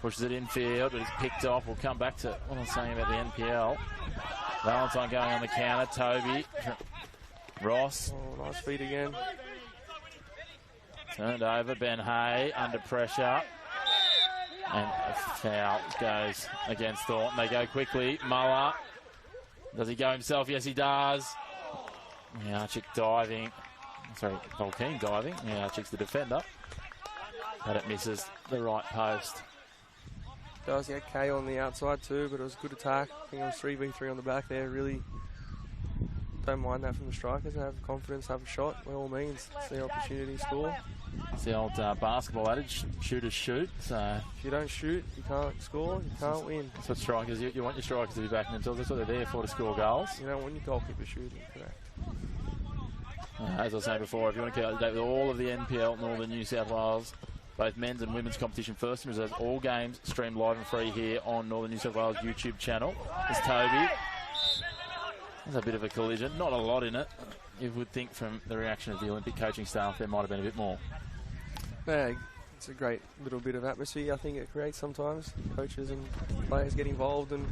Pushes it infield, but it's picked off. We'll come back to what I was saying about the NPL. Valentine going on the counter. Toby. Ross. Oh, nice feed again. Turned over. Ben Hay under pressure. And a foul goes against Thornton. They go quickly. Muller. Does he go himself? Yes, he does. Winiarchik diving. Sorry, Valentine diving. Winiarchik's the defender. But it misses the right post. Does get K on the outside too, but it was a good attack. I think it was 3v3 on the back there. Really don't mind that from the strikers. Have confidence, have a shot by all means. It's the opportunity to score. It's the old basketball adage, shooters shoot. So if you don't shoot, you can't score, you can't win. That's what strikers, you want your strikers to be backing themselves. That's what they're there for, to score goals. You don't want your goalkeeper shooting, correct. As I was saying before, if you want to keep up to date with all of the NPL Northern New South Wales, both men's and women's competition first and reserves, all games streamed live and free here on Northern New South Wales YouTube channel. There's Toby. There's a bit of a collision, not a lot in it. You would think from the reaction of the Olympic coaching staff there might have been a bit more. Yeah, it's a great little bit of atmosphere I think it creates sometimes. Coaches and players get involved and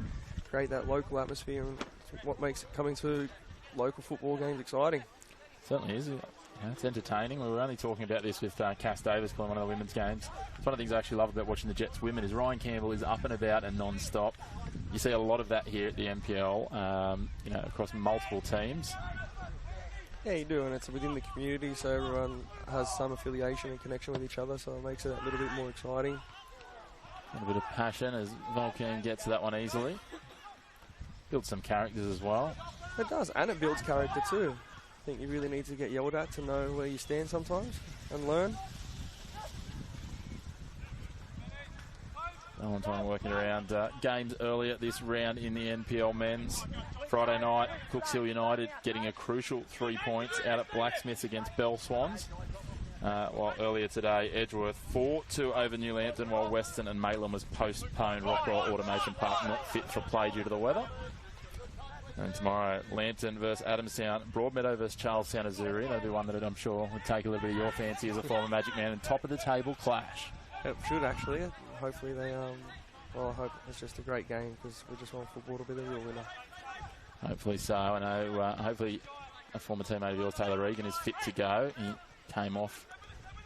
create that local atmosphere, and what makes coming to local football games exciting. Certainly is. It's entertaining. We were only talking about this with Cass Davis playing one of the women's games. It's one of the things I actually love about watching the Jets women is Ryan Campbell is up and about and non-stop. You see a lot of that here at the NPL, you know, across multiple teams. Yeah, you do, and it's within the community, so everyone has some affiliation and connection with each other, so it makes it a little bit more exciting. A little bit of passion as Valentine gets to that one easily. Builds some characters as well. It does, and it builds character too. I think you really need to get yelled at to know where you stand sometimes and learn. Valentine working around games earlier this round in the NPL men's. Friday night, Cooks Hill United getting a crucial 3 points out at Blacksmiths against Bell Swans. While earlier today, Edgeworth 4-2 over New Lambton, while Western and Maitland was postponed. Rockroll Automation Park not fit for play due to the weather. And tomorrow, Lambton versus Adamstown, Broadmeadow versus Charlestown Azuri. That'll be one that I'm sure would take a little bit of your fancy as a former Magic Man, and top of the table clash. It should actually. Hopefully they, well, I hope it's just a great game because we just want football to be the real winner. Hopefully so. I know, hopefully a former teammate of yours, Taylor Regan, is fit to go. He came off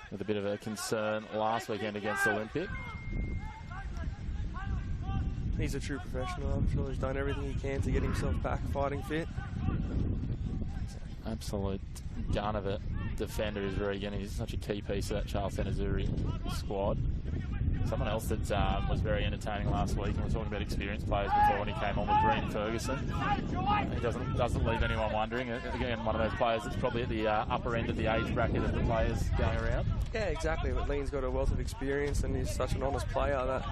with a bit of a concern last weekend against Olympic. He's a true professional. I'm sure he's done everything he can to get himself back fighting fit. Absolute gun of a defender is Regan. He's such a key piece of that Charlestown Azuri squad. Someone else that was very entertaining last week, and we were talking about experienced players before when he came on, with Green Ferguson. He doesn't leave anyone wondering. Again, one of those players that's probably at the upper end of the age bracket of the players going around. Yeah, exactly. But Lean's got a wealth of experience, and he's such an honest player that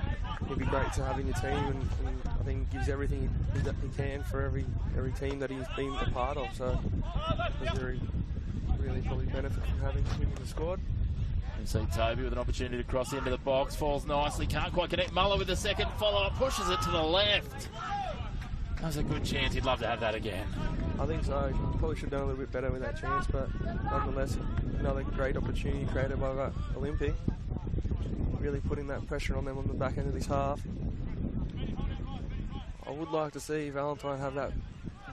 he'd be great to have in your team, and I think gives everything he can for every team that he's been a part of. So he's really probably benefit from having him in the squad. You see Toby with an opportunity to cross into the box, falls nicely, can't quite connect. Muller with the second follow-up, pushes it to the left. That was a good chance. He'd love to have that again. I think so. Probably should have done a little bit better with that chance, but nonetheless, another great opportunity created by that Olympic. Really putting that pressure on them on the back end of this half. I would like to see Valentine have that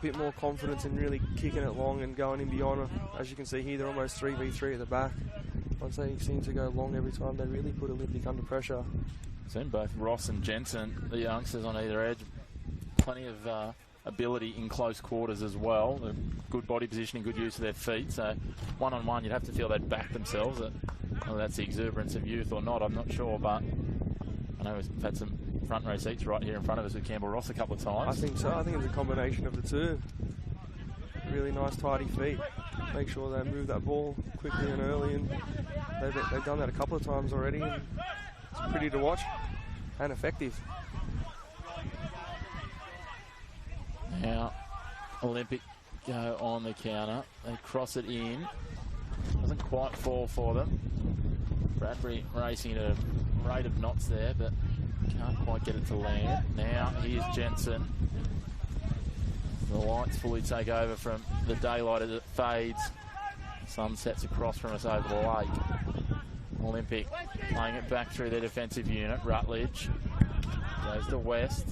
bit more confidence in really kicking it long and going in beyond. As you can see here, they're almost 3v3 at the back. Once they seem to go long every time, they really put Olympic under pressure. Seen both Ross and Jensen, the youngsters on either edge. Plenty of ability in close quarters as well. Good body positioning, good use of their feet. So one-on-one, you'd have to feel they'd back themselves. Whether that's the exuberance of youth or not, I'm not sure. But I know we've had some front row seats right here in front of us with Campbell Ross a couple of times. I think so. I think it's a combination of the two. Really nice, tidy feet. Make sure they move that ball quickly and early, and they've done that a couple of times already. And it's pretty to watch and effective. Now, Olympic go on the counter. They cross it in. Doesn't quite fall for them. Bradbury racing at a rate of knots there, but can't quite get it to land. Now, here's Jensen. The lights fully take over from the daylight as it fades. Sun sets across from us over the lake. Olympic playing it back through their defensive unit. Rutledge goes to West.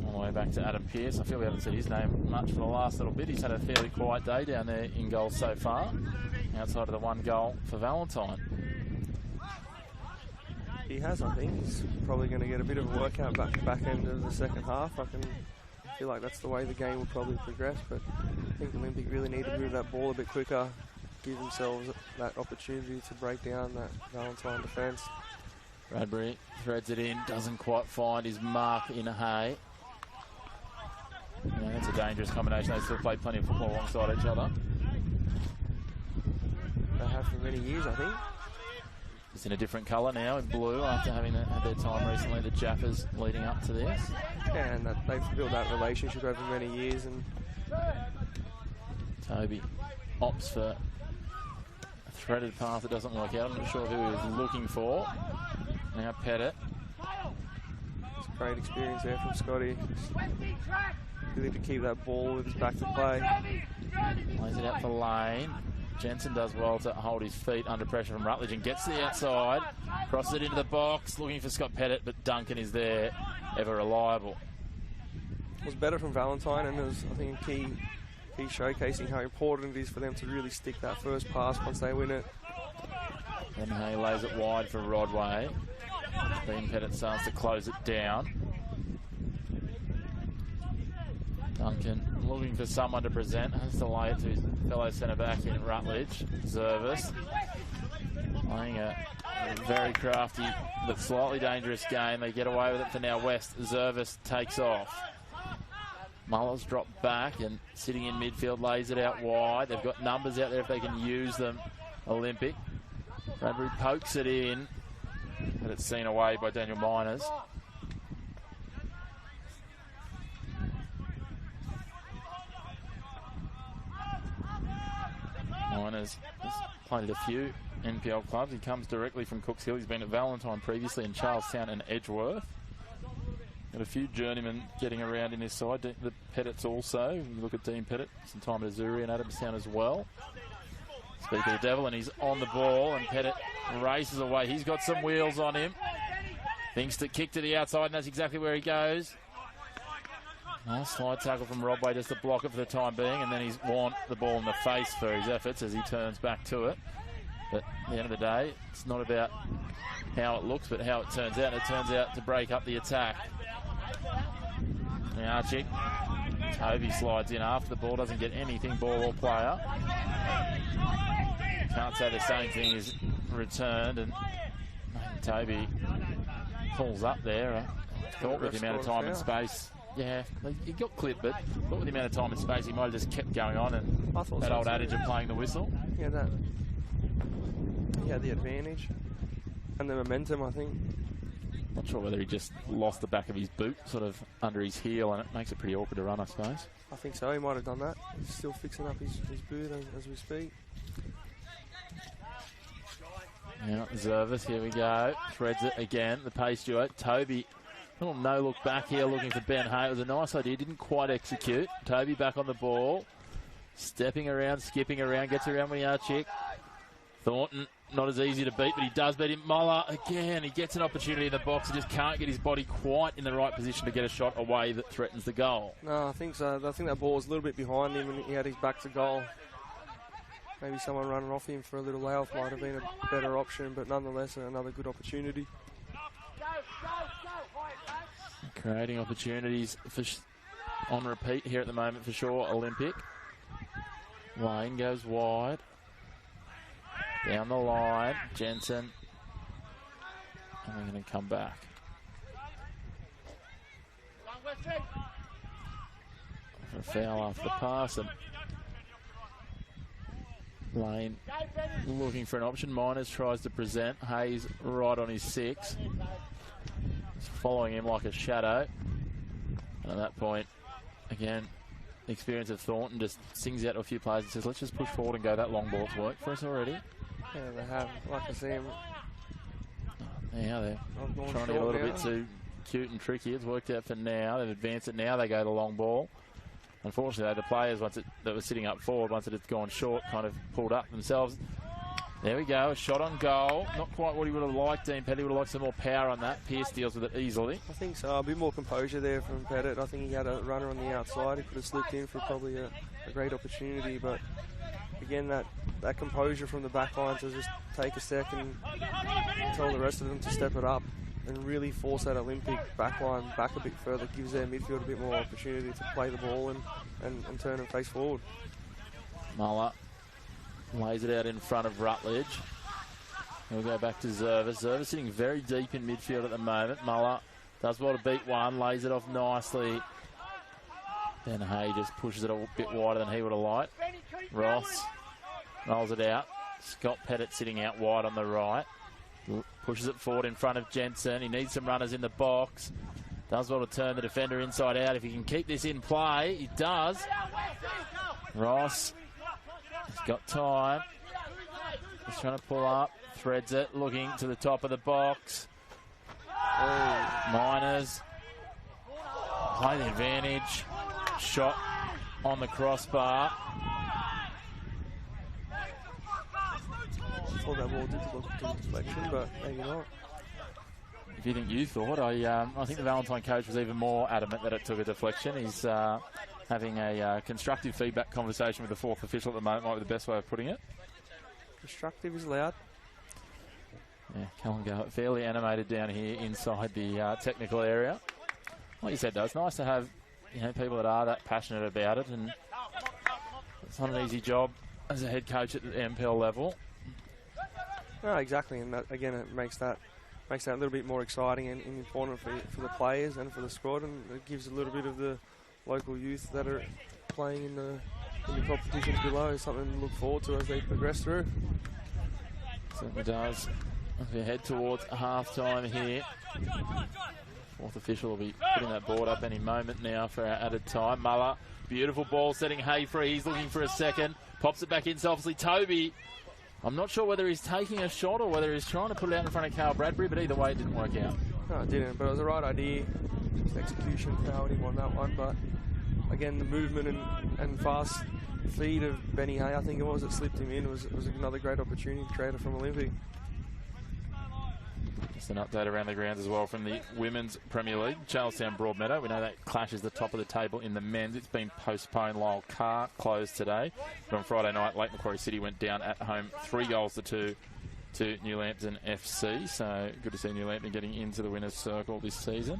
All the way back to Adam Pearce. I feel we haven't said his name much for the last little bit. He's had a fairly quiet day down there in goals so far, outside of the one goal for Valentine. He has, I think. He's probably going to get a bit of a workout back end of the second half. I feel like that's the way the game will probably progress, but I think Olympic really need to move that ball a bit quicker, give themselves that opportunity to break down that Valentine defence. Bradbury threads it in, doesn't quite find his mark in Hay. Yeah, that's a dangerous combination. They still play plenty of football alongside each other. They have for many years, I think. It's in a different colour now, in blue, after having had their time recently, the Jaffers leading up to this. Yeah, and they've built that relationship over many years. And Toby opts for a threaded path that doesn't work out. I'm not sure who he was looking for. Now Pettit. It's a great experience there from Scotty. Really to keep that ball with his back to play. Plays it out for Lane. Jensen does well to hold his feet under pressure from Rutledge and gets to the outside. Crosses it into the box, looking for Scott Pettit, but Duncan is there, ever reliable. It was better from Valentine, and it was, I think, key showcasing how important it is for them to really stick that first pass once they win it. Then Hay lays it wide for Rodway. Dean Pettit starts to close it down. Duncan looking for someone to present, has to lay it to his fellow centre-back in Rutledge. Zervis playing a very crafty but slightly dangerous game. They get away with it for now. West. Zervis takes off. Muller's dropped back and sitting in midfield lays it out wide. They've got numbers out there if they can use them. Olympic. Bradbury pokes it in, but it's seen away by Daniel Miners. Miners has played at a few NPL clubs. He comes directly from Cooks Hill. He's been at Valentine previously in Charlestown and Edgeworth. Got a few journeymen getting around in his side. The Pettits also. You look at Dean Pettit, some time at Azuri and Adamstown as well. Speak of the devil, and he's on the ball, and Pettit races away. He's got some wheels on him. Thinks to kick to the outside, and that's exactly where he goes. Nice slide tackle from Rodway just to block it for the time being, and then he's won the ball in the face for his efforts as he turns back to it. But at the end of the day, it's not about how it looks, but how it turns out. And it turns out to break up the attack. Now Archie, Toby slides in after the ball, doesn't get anything, ball or player. Can't say the same thing is returned, and Toby pulls up there. Thought with the amount of time and space. Yeah, he got clipped, but with the amount of time and space, he might have just kept going on, and that old adage of playing the whistle. Yeah, he had the advantage and the momentum, I think. Not sure whether he just lost the back of his boot sort of under his heel, and it makes it pretty awkward to run, I suppose. I think so, he might have done that. He's still fixing up his boot as we speak. Now, Zervis, here we go. Threads it again. The pace duo. Toby Little no-look back here looking for Ben Hay. It was a nice idea, didn't quite execute. Toby back on the ball. Stepping around, skipping around, gets around Wiarchik. Thornton, not as easy to beat, but he does beat him. Muller, again, he gets an opportunity in the box. He just can't get his body quite in the right position to get a shot away that threatens the goal. No, I think so. I think that ball was a little bit behind him and he had his back to goal. Maybe someone running off him for a little layoff might have been a better option, but nonetheless, another good opportunity. Creating opportunities for on repeat here at the moment for sure. Olympic. Lane goes wide. Down the line. Jensen. And they're going to come back. For a foul after the pass. And Lane looking for an option. Miners tries to present. Hayes right on his 6. He's following him like a shadow. And at that point, again, the experience of Thornton just sings out to a few players and says, let's just push forward and go. That long ball's worked for us already. Yeah, they have. Like I see him. Yeah, they're trying to get a little bit too cute and tricky. It's worked out for now. They've advanced it now. They go the long ball. Unfortunately, the players that were sitting up forward, once it had gone short, kind of pulled up themselves. There we go, a shot on goal. Not quite what he would have liked. Dean Petty would have liked some more power on that. Pierce deals with it easily. I think so. A bit more composure there from Pettit. I think he had a runner on the outside. He could have slipped in for probably a great opportunity. But again, that composure from the back line to just take a second and tell the rest of them to step it up and really force that Olympic back line back a bit further, gives their midfield a bit more opportunity to play the ball and turn and face forward. Muller lays it out in front of Rutledge. We'll go back to Zerva. Zerva sitting very deep in midfield at the moment. Muller does well to beat one, lays it off nicely. Then Hay just pushes it a bit wider than he would have liked. Ross rolls it out. Scott Pettit sitting out wide on the right. Pushes it forward in front of Jensen. He needs some runners in the box. Does well to turn the defender inside out. If he can keep this in play, he does. Ross has got time. He's trying to pull up. Threads it. Looking to the top of the box. Oh, Miners. Play the advantage. Shot on the crossbar. I thought that ball did look to deflection, but maybe not. If you think you thought, I think the Valentine coach was even more adamant that it took a deflection. He's having a constructive feedback conversation with the fourth official at the moment, might be the best way of putting it. Constructive is loud. Yeah, Callum Garrett fairly animated down here inside the technical area. Like you said, though, it's nice to have people that are that passionate about it, and it's not an easy job as a head coach at the NPL level. No, exactly, and that, again, it makes that a little bit more exciting and important for the players and for the squad, and it gives a little bit of the local youth that are playing in the competitions below something to look forward to as they progress through. Certainly does. As we head towards half-time here. Fourth official will be putting that board up any moment now for our added time. Muller, beautiful ball, setting Hay free. He's looking for a second. Pops it back in, selflessly. Toby, I'm not sure whether he's taking a shot or whether he's trying to put it out in front of Carl Bradbury, but either way it didn't work out. No, it didn't, but it was the right idea. Just execution powered him on that one, but again, the movement and fast feed of Benny Hay, I think it was, that slipped him in. It was another great opportunity created from Olympic. Just an update around the grounds as well from the Women's Premier League. Charlestown Broadmeadow, we know that clash is the top of the table in the men's. It's been postponed. Lyle Carr closed today. But on Friday night, Lake Macquarie City went down at home 3-2 to New Lambton FC. So good to see New Lambton getting into the winner's circle this season.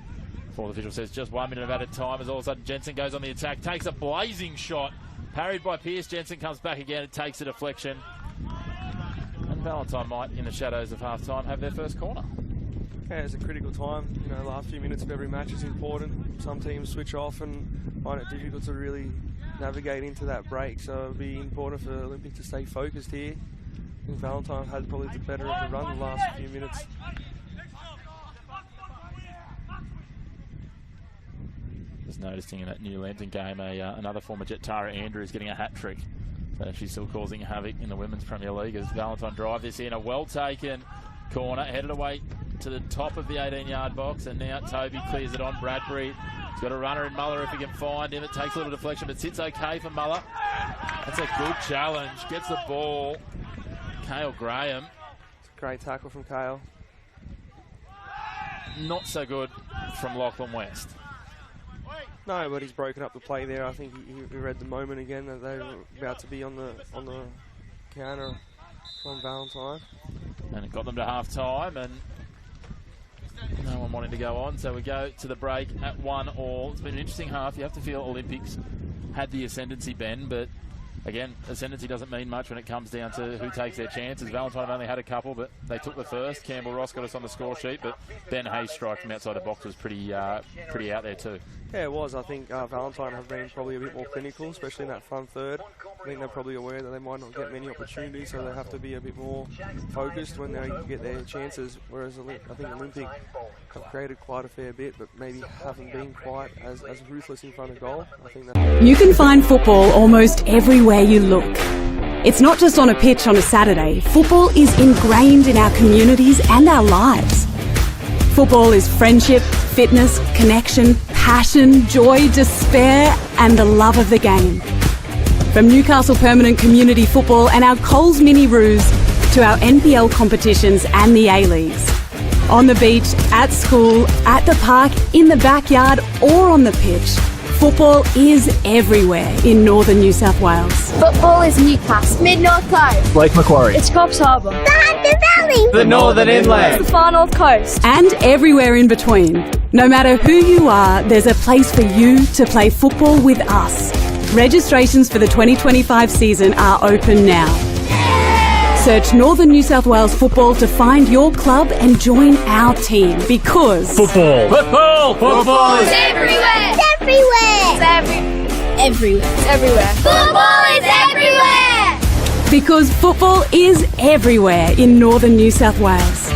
Fourth official says just 1 minute of added time as all of a sudden Jensen goes on the attack, takes a blazing shot. Parried by Pierce. Jensen comes back again. It takes a deflection. And Valentine might, in the shadows of half-time, have their first corner. Yeah, it's a critical time. Last few minutes of every match is important. Some teams switch off and find it difficult to really navigate into that break. So it'll be important for Olympic to stay focused here. I think Valentine had probably the better of the run the last few minutes. Just noticing in that New Lambton game, another former Jet, Tara Andrews, getting a hat-trick. So she's still causing havoc in the Women's Premier League as Valentine drive this in. A well-taken corner, headed away to the top of the 18-yard box, and now Toby clears it on. Bradbury, he's got a runner in Muller if he can find him. It takes a little deflection, but sits okay for Muller. That's a good challenge. Gets the ball. Cale Graham. Great tackle from Cale. Not so good from Lachlan West. No, but he's broken up the play there. I think he read the moment again that they were about to be on the counter from Valentine. And it got them to half-time, and no one wanting to go on. So we go to the break at 1-1. It's been an interesting half. You have to feel Olympics had the ascendancy, Ben, but again, ascendancy doesn't mean much when it comes down to who takes their chances. Valentine have only had a couple, but they took the first. Campbell Ross got us on the score sheet, but Ben Hayes' strike from outside the box was pretty out there too. Yeah, it was. I think Valentine have been probably a bit more clinical, especially in that front third. I think they're probably aware that they might not get many opportunities, so they have to be a bit more focused when they get their chances, whereas I think Olympic have created quite a fair bit, but maybe haven't been quite as ruthless in front of goal. I think that You can find football almost everywhere you look. It's not just on a pitch on a Saturday. Football is ingrained in our communities and our lives. Football is friendship, fitness, connection, passion, joy, despair, and the love of the game. From Newcastle Permanent Community Football and our Coles Mini Roos to our NPL competitions and the A-Leagues. On the beach, at school, at the park, in the backyard or on the pitch, football is everywhere in northern New South Wales. Football is Newcastle, Mid-North Coast, Lake Macquarie, it's Coffs Harbour, the Hunter Valley, the Northern Inland, the Far North Coast, and everywhere in between. No matter who you are, there's a place for you to play football with us. Registrations for the 2025 season are open now. Search Northern New South Wales Football to find your club and join our team, because football is everywhere. it's everywhere, Everywhere. It's everywhere. football is everywhere. Because football is everywhere in northern New South Wales.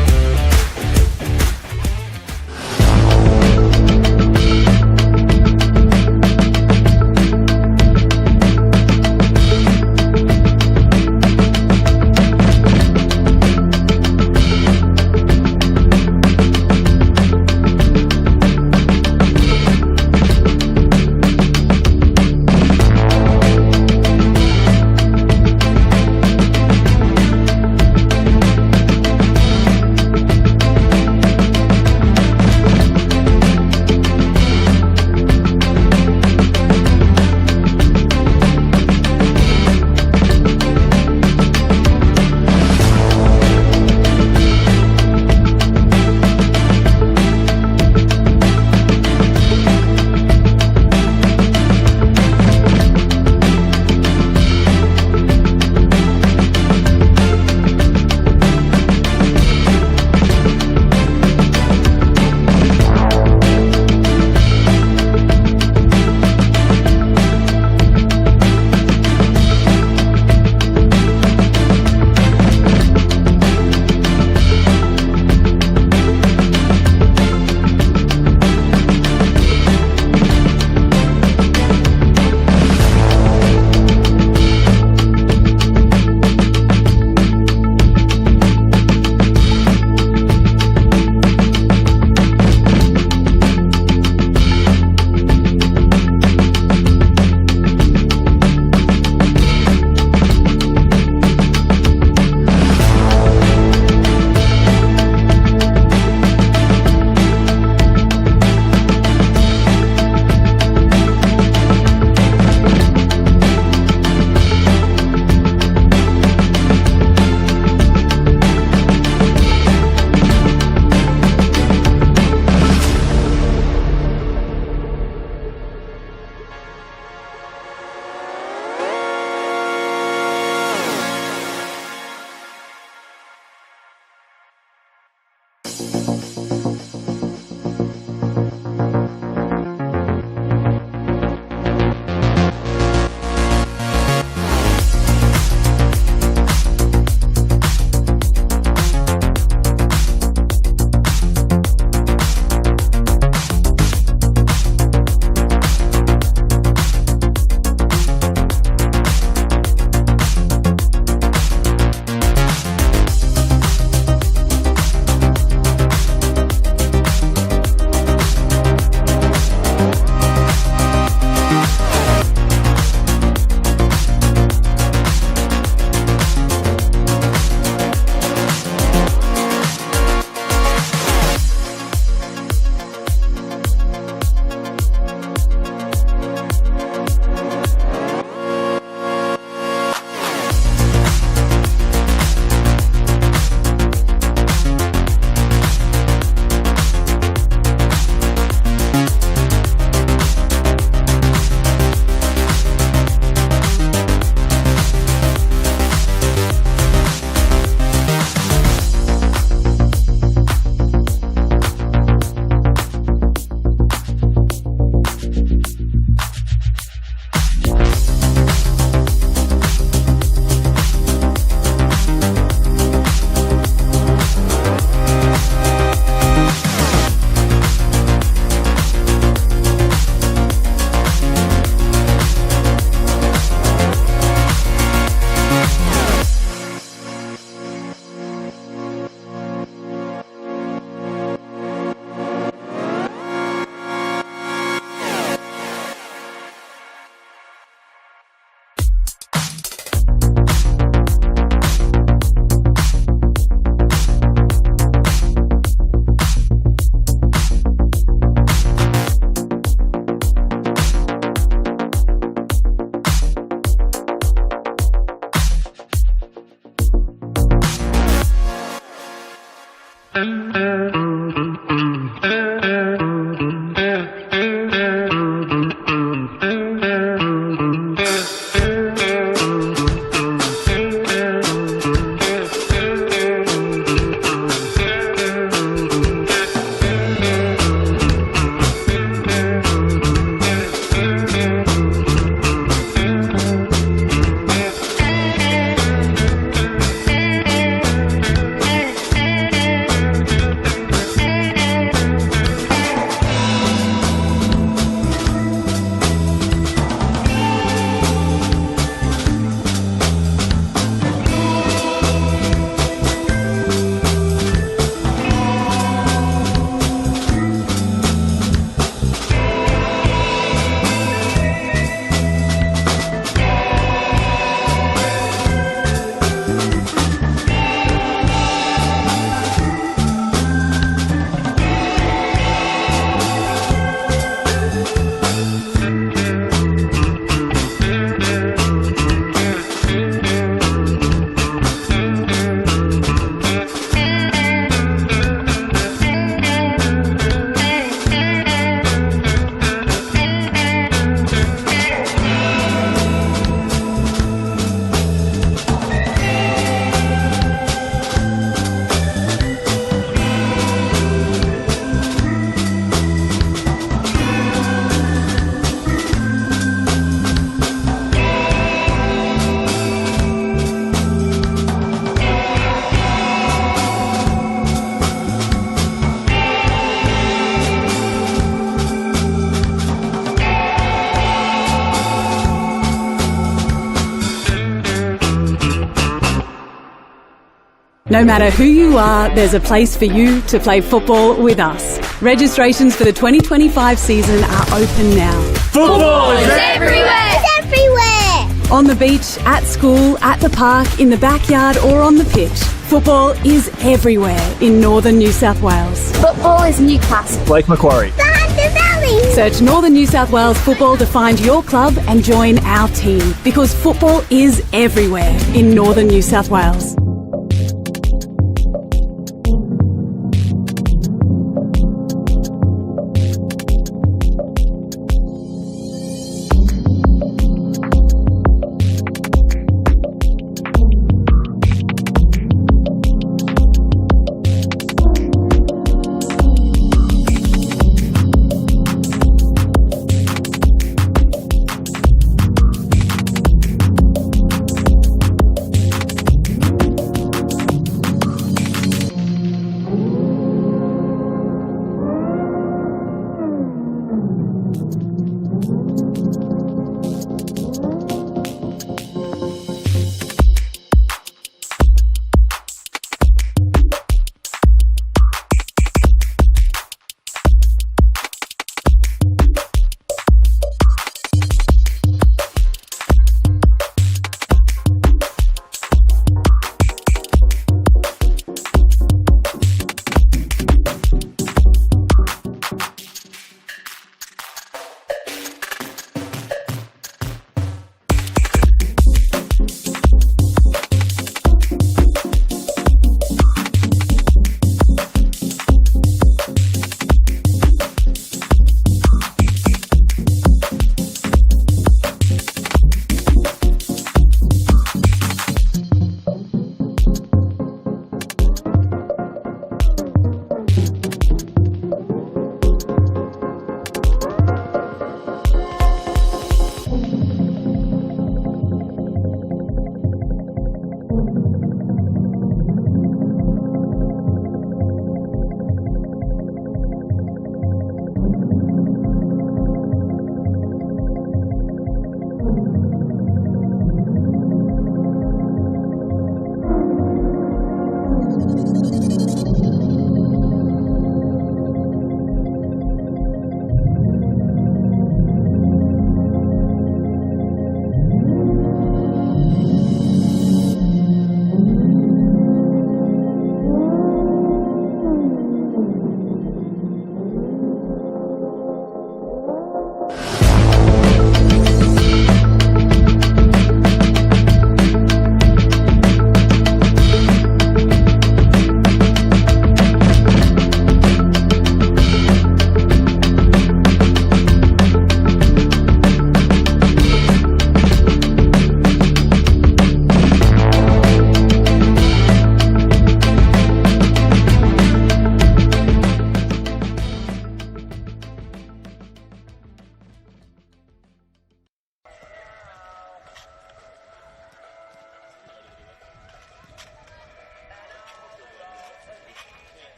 No matter who you are, there's a place for you to play football with us. Registrations for the 2025 season are open now. Football is everywhere! It's everywhere! On the beach, at school, at the park, in the backyard or on the pitch. Football is everywhere in northern New South Wales. Football is Newcastle. Lake Macquarie. The Hunter Valley! Search Northern New South Wales Football to find your club and join our team, because football is everywhere in northern New South Wales.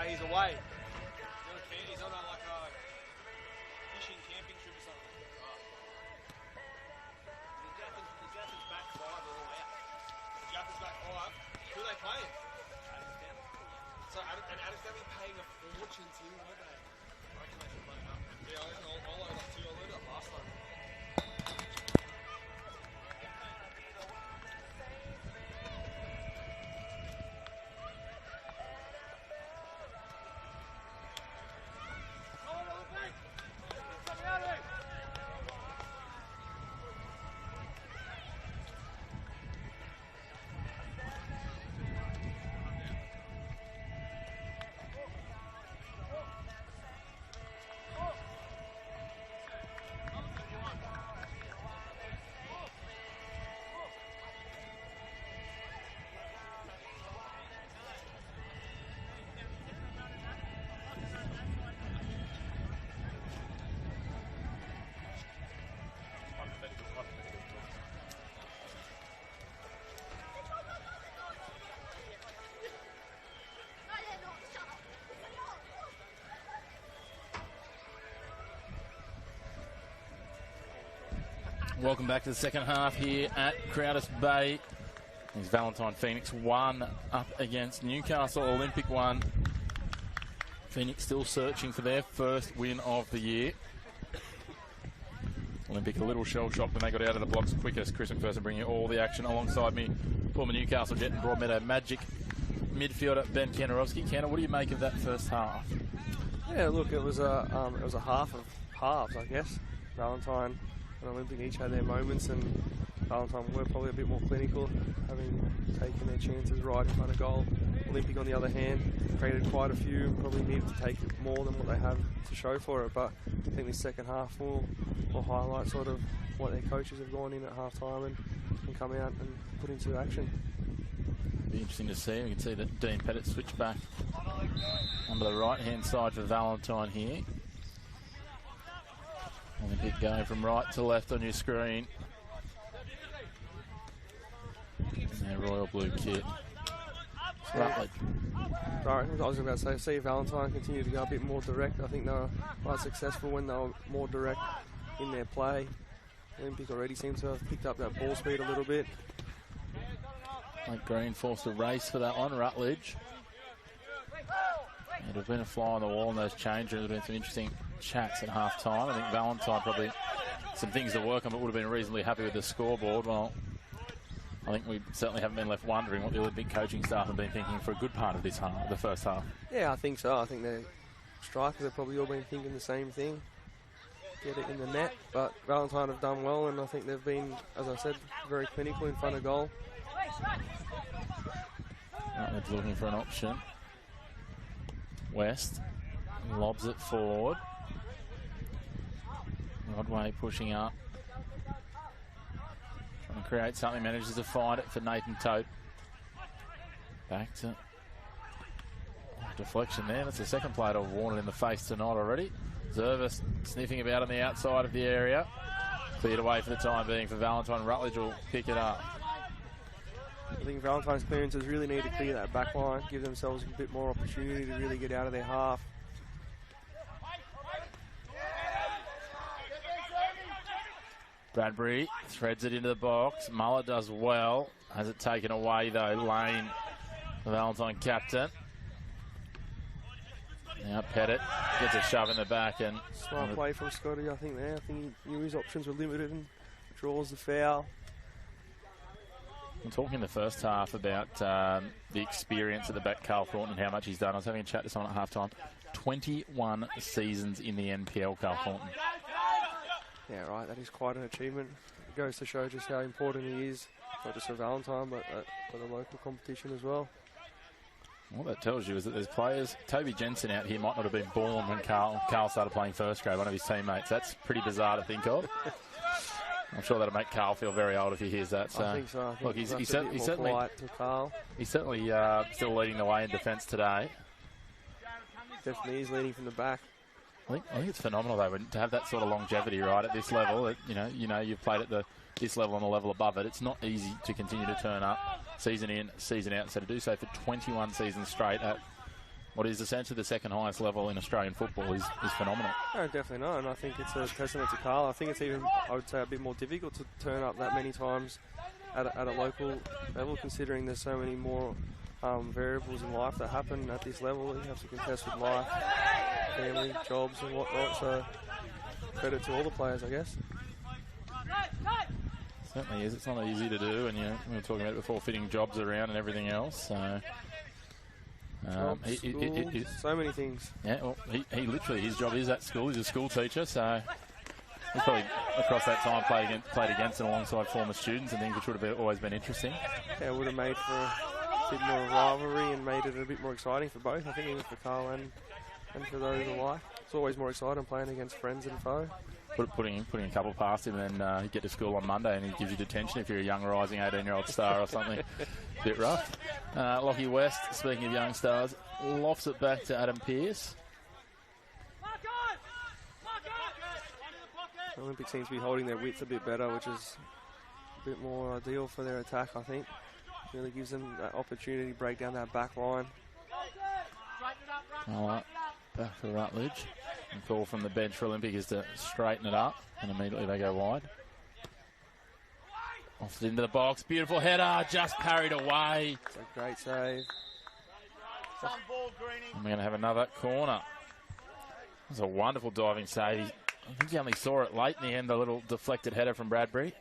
He's away. He's on like a fishing camping trip or something. The Jaffers back five are all out. Jaffers back five. Who are they playing? So, and Addis, they'll be paying a fortune too, won't they? I reckon they should play up. Yeah, I'll load up too. I loaded up last time. Welcome back to the second half here at Crowders Bay. It's Valentine Phoenix 1 up against Newcastle Olympic 1. Phoenix still searching for their first win of the year. Olympic a little shell-shocked when they got out of the blocks quickest. Chris McPherson bringing you all the action alongside me. Former Newcastle Jet and Broadmeadow Magic midfielder Ben Kenarovsky. Kenna, what do you make of that first half? Yeah, look, it was a half of halves, I guess. Valentine and Olympic each had their moments, and Valentine were probably a bit more clinical, having taken their chances right in front of goal. Olympic, on the other hand, created quite a few, probably needed to take more than what they have to show for it, but I think this second half will highlight sort of what their coaches have gone in at half-time and come out and put into action. Be interesting to see. We can see that Dean Pettit switched back onto the right-hand side for Valentine here. Olympic going from right to left on your screen. And their royal blue kit. Rutledge. Sorry, I was about to say Valentine continue to go a bit more direct. I think they were quite successful when they were more direct in their play. Olympic already seems to have picked up that ball speed a little bit. Like Green forced a race for that one, Rutledge. It would have been a fly on the wall in those changes. There would have been some interesting chats at half-time. I think Valentine probably some things to work on, but would have been reasonably happy with the scoreboard. Well, I think we certainly haven't been left wondering what the Olympic coaching staff have been thinking for a good part of this half, the first half. Yeah, I think so. I think their strikers have probably all been thinking the same thing. Get it in the net, but Valentine have done well, and I think they've been, as I said, very clinical in front of goal. Rutledge looking for an option. West lobs it forward. Rodway pushing up. Trying to create something, manages to find it for Nathan Tote. Back to deflection there. That's the second player to have worn it in the face tonight already. Zervis sniffing about on the outside of the area. Cleared away for the time being for Valentine. Rutledge will pick it up. I think Valentine's clearances really need to clear that back line, give themselves a bit more opportunity to really get out of their half. Bradbury threads it into the box. Muller does well. Has it taken away though. Lane, the Valentine captain. Now Pettit gets a shove in the back and smart play from Scotty, I think there. I think he knew his options were limited and draws the foul. I'm talking in the first half about the experience at the back, Carl Thornton, and how much he's done. I was having a chat to someone at half-time. 21 seasons in the NPL, Carl Thornton. Yeah, right. That is quite an achievement. It goes to show just how important he is, not just for Valentine, but for the local competition as well. What that tells you is that there's players. Toby Jensen out here might not have been born when Carl started playing first grade, one of his teammates. That's pretty bizarre to think of. I'm sure that'll make Carl feel very old if he hears that. So, I think so. Look, he's certainly still leading the way in defence today. Definitely is leading from the back. I think it's phenomenal though to have that sort of longevity right at this level. You've played at this level and the level above it. It's not easy to continue to turn up season in, season out. So to do so for 21 seasons straight at what is essentially the second highest level in Australian football is phenomenal. No, definitely not, and I think it's a testament to Carl. I think it's even, I would say, a bit more difficult to turn up that many times at a local level, considering there's so many more variables in life that happen at this level. You have to contest with life, family, jobs and whatnot, so credit to all the players, I guess. Certainly is. It's not easy to do, and we were talking about it before, fitting jobs around and everything else. So. So many things. Yeah, well, he literally, his job is at school. He's a school teacher, so he's probably across that time played against and alongside former students and things, which would have always been interesting. Yeah, it would have made for a bit more rivalry and made it a bit more exciting for both. I think even for Carl and for those alike. It's always more exciting playing against friends and foe. Putting a couple past him, and then you get to school on Monday and he gives you detention if you're a young rising 18-year-old star or something. A bit rough. Lockie West, speaking of young stars, lofts it back to Adam Pearce. The Olympic seems to be holding their width a bit better, which is a bit more ideal for their attack, I think. Really gives them that opportunity to break down that back line. All right, back for Rutledge. And call from the bench for Olympic is to straighten it up, and immediately they go wide. Off into the box. Beautiful header. Just parried away. It's a great save. And we're going to have another corner. It was a wonderful diving save. I think he only saw it late in the end, the little deflected header from Bradbury.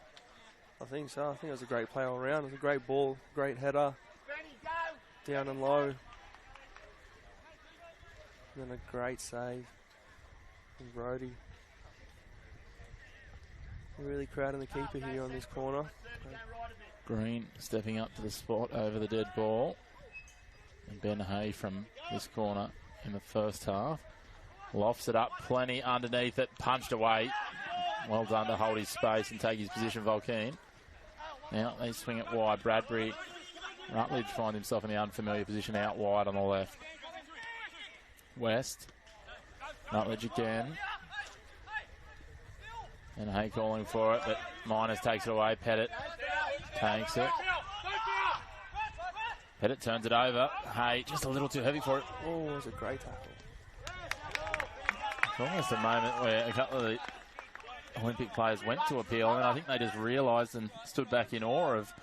I think so. I think it was a great play all around. It was a great ball, great header. Down and low. And then a great save from Brody. Really crowding the keeper here on this corner. Green stepping up to the spot over the dead ball. And Ben Hay from this corner in the first half. Lofts it up, plenty underneath it, punched away. Well done to hold his space and take his position, Volkeen. Now they swing it wide. Bradbury, Rutledge finds himself in the unfamiliar position out wide on the left. West, Rutledge again. And Hay calling for it, but Miners takes it away. Pettit takes it. Pettit turns it over. Hay just a little too heavy for it. Oh, it was a great tackle. Almost a moment where a couple of the Olympic players went to appeal, and I think they just realised and stood back in awe of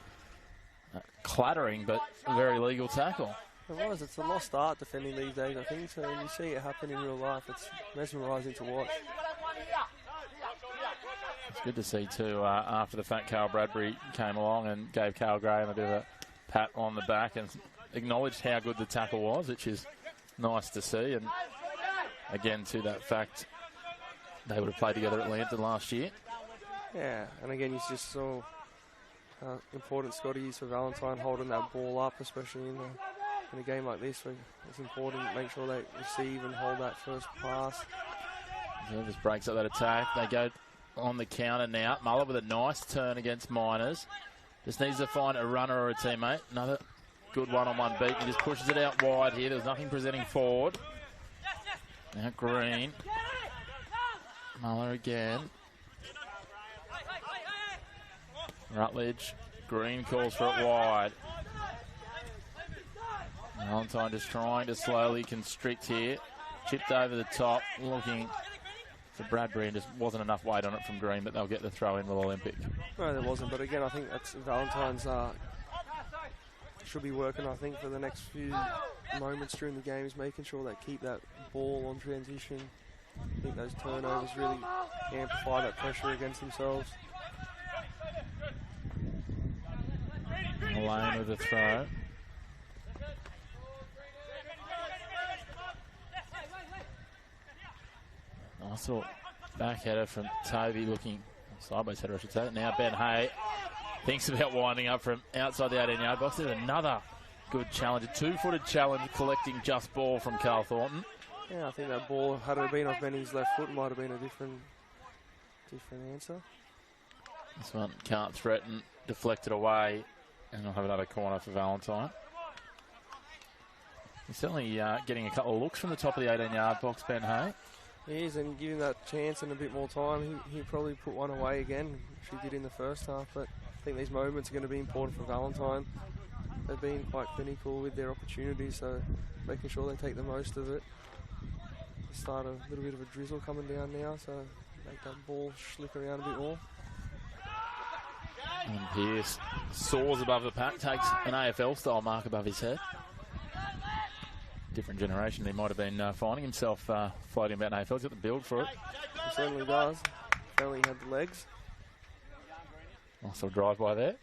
clattering, but a very legal tackle. It was. It's a lost art defending these days, I think. So when you see it happen in real life, it's mesmerising to watch. It's good to see too. After the fact, Carl Bradbury came along and gave Carl Graham a bit of a pat on the back and acknowledged how good the tackle was, which is nice to see. And again, to that fact, they would have played together at Lambton last year. Yeah, and again, you just saw how important Scotty is for Valentine, holding that ball up, especially in a game like this. So it's important to make sure they receive and hold that first pass. Just breaks up that attack. They go on the counter now. Muller with a nice turn against Miners. Just needs to find a runner or a teammate. Another good one-on-one beat. He just pushes it out wide here. There's nothing presenting forward. Now Green. Muller again. Rutledge. Green calls for it wide. Valentine just trying to slowly constrict here. Chipped over the top, looking for Bradbury, and just wasn't enough weight on it from Green, but they'll get the throw in with Olympic. No, there wasn't, but again, I think that's Valentine's should be working, I think, for the next few moments during the game, is making sure they keep that ball on transition. I think those turnovers really amplify that pressure against themselves. Lane with the throw. Nice little back header from Toby, looking sideways header, I should say. Now Ben Hay thinks about winding up from outside the 18-yard box. There's another good challenge, a two-footed challenge, collecting just ball from Carl Thornton. Yeah, I think that ball, had it been off Benny's left foot, might have been a different answer. This one can't threaten, deflected away, and we'll have another corner for Valentine. He's certainly getting a couple of looks from the top of the 18-yard box, Ben Hay. He is, and giving that chance and a bit more time, he'd probably put one away again, which he did in the first half. But I think these moments are going to be important for Valentine. They've been quite clinical with their opportunities, so making sure they take the most of it. Start a little bit of a drizzle coming down now, so make that ball slip around a bit more. And Pearce soars above the pack, takes an AFL-style mark above his head. Different generation, he might have been finding himself floating about an AFL. He's got the build for it. He certainly does. If only he had the legs. Nice little drive by there.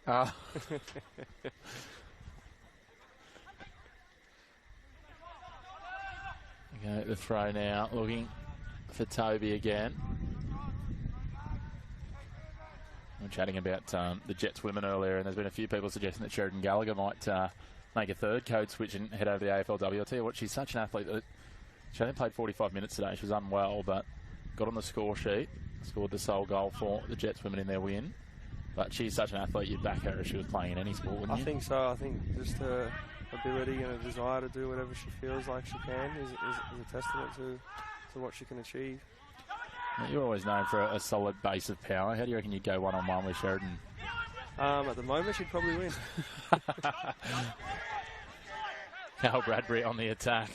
Okay, the throw now, looking for Toby again. We were chatting about the Jets women earlier, and there's been a few people suggesting that Sheridan Gallagher might make a third code switch and head over to the AFLW. I'll tell you what, she's such an athlete that she only played 45 minutes today. She was unwell, but got on the score sheet, scored the sole goal for the Jets women in their win. But she's such an athlete, you'd back her if she was playing in any sport, wouldn't you? I think so. I think just her ability and a desire to do whatever she feels like she can is a testament to what she can achieve. You're always known for a solid base of power. How do you reckon you'd go one-on-one with Sheridan? At the moment, she'd probably win. Carl Bradbury on the attack.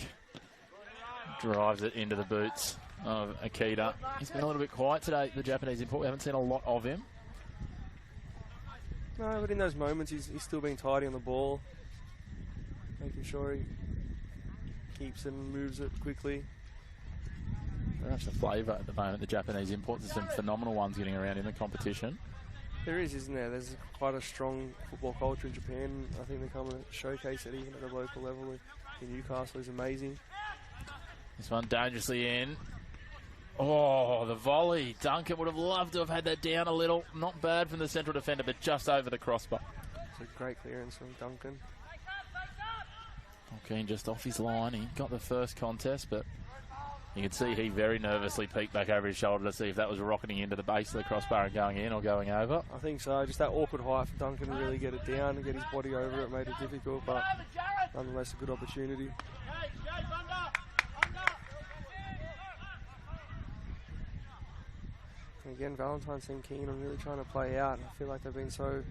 Drives it into the boots of Akita. He's been a little bit quiet today, the Japanese import. We haven't seen a lot of him. No, but in those moments, he's still being tidy on the ball, making sure he keeps it and moves it quickly. Very much the flavour at the moment, the Japanese imports. There's some phenomenal ones getting around in the competition. There is, isn't there? There's quite a strong football culture in Japan. I think they come and showcase it even at the local level. In Newcastle is amazing. This one dangerously in. Oh, the volley. Duncan would have loved to have had that down a little. Not bad from the central defender, but just over the crossbar. It's a great clearance from Duncan. Okay, just off his line. He got the first contest, but you can see he very nervously peeked back over his shoulder to see if that was rocketing into the base of the crossbar and going in or going over. I think so. Just that awkward height for Duncan to really get it down and get his body over it made it difficult, but nonetheless a good opportunity. And again, Valentine seemed keen on really trying to play out. I feel like they've been so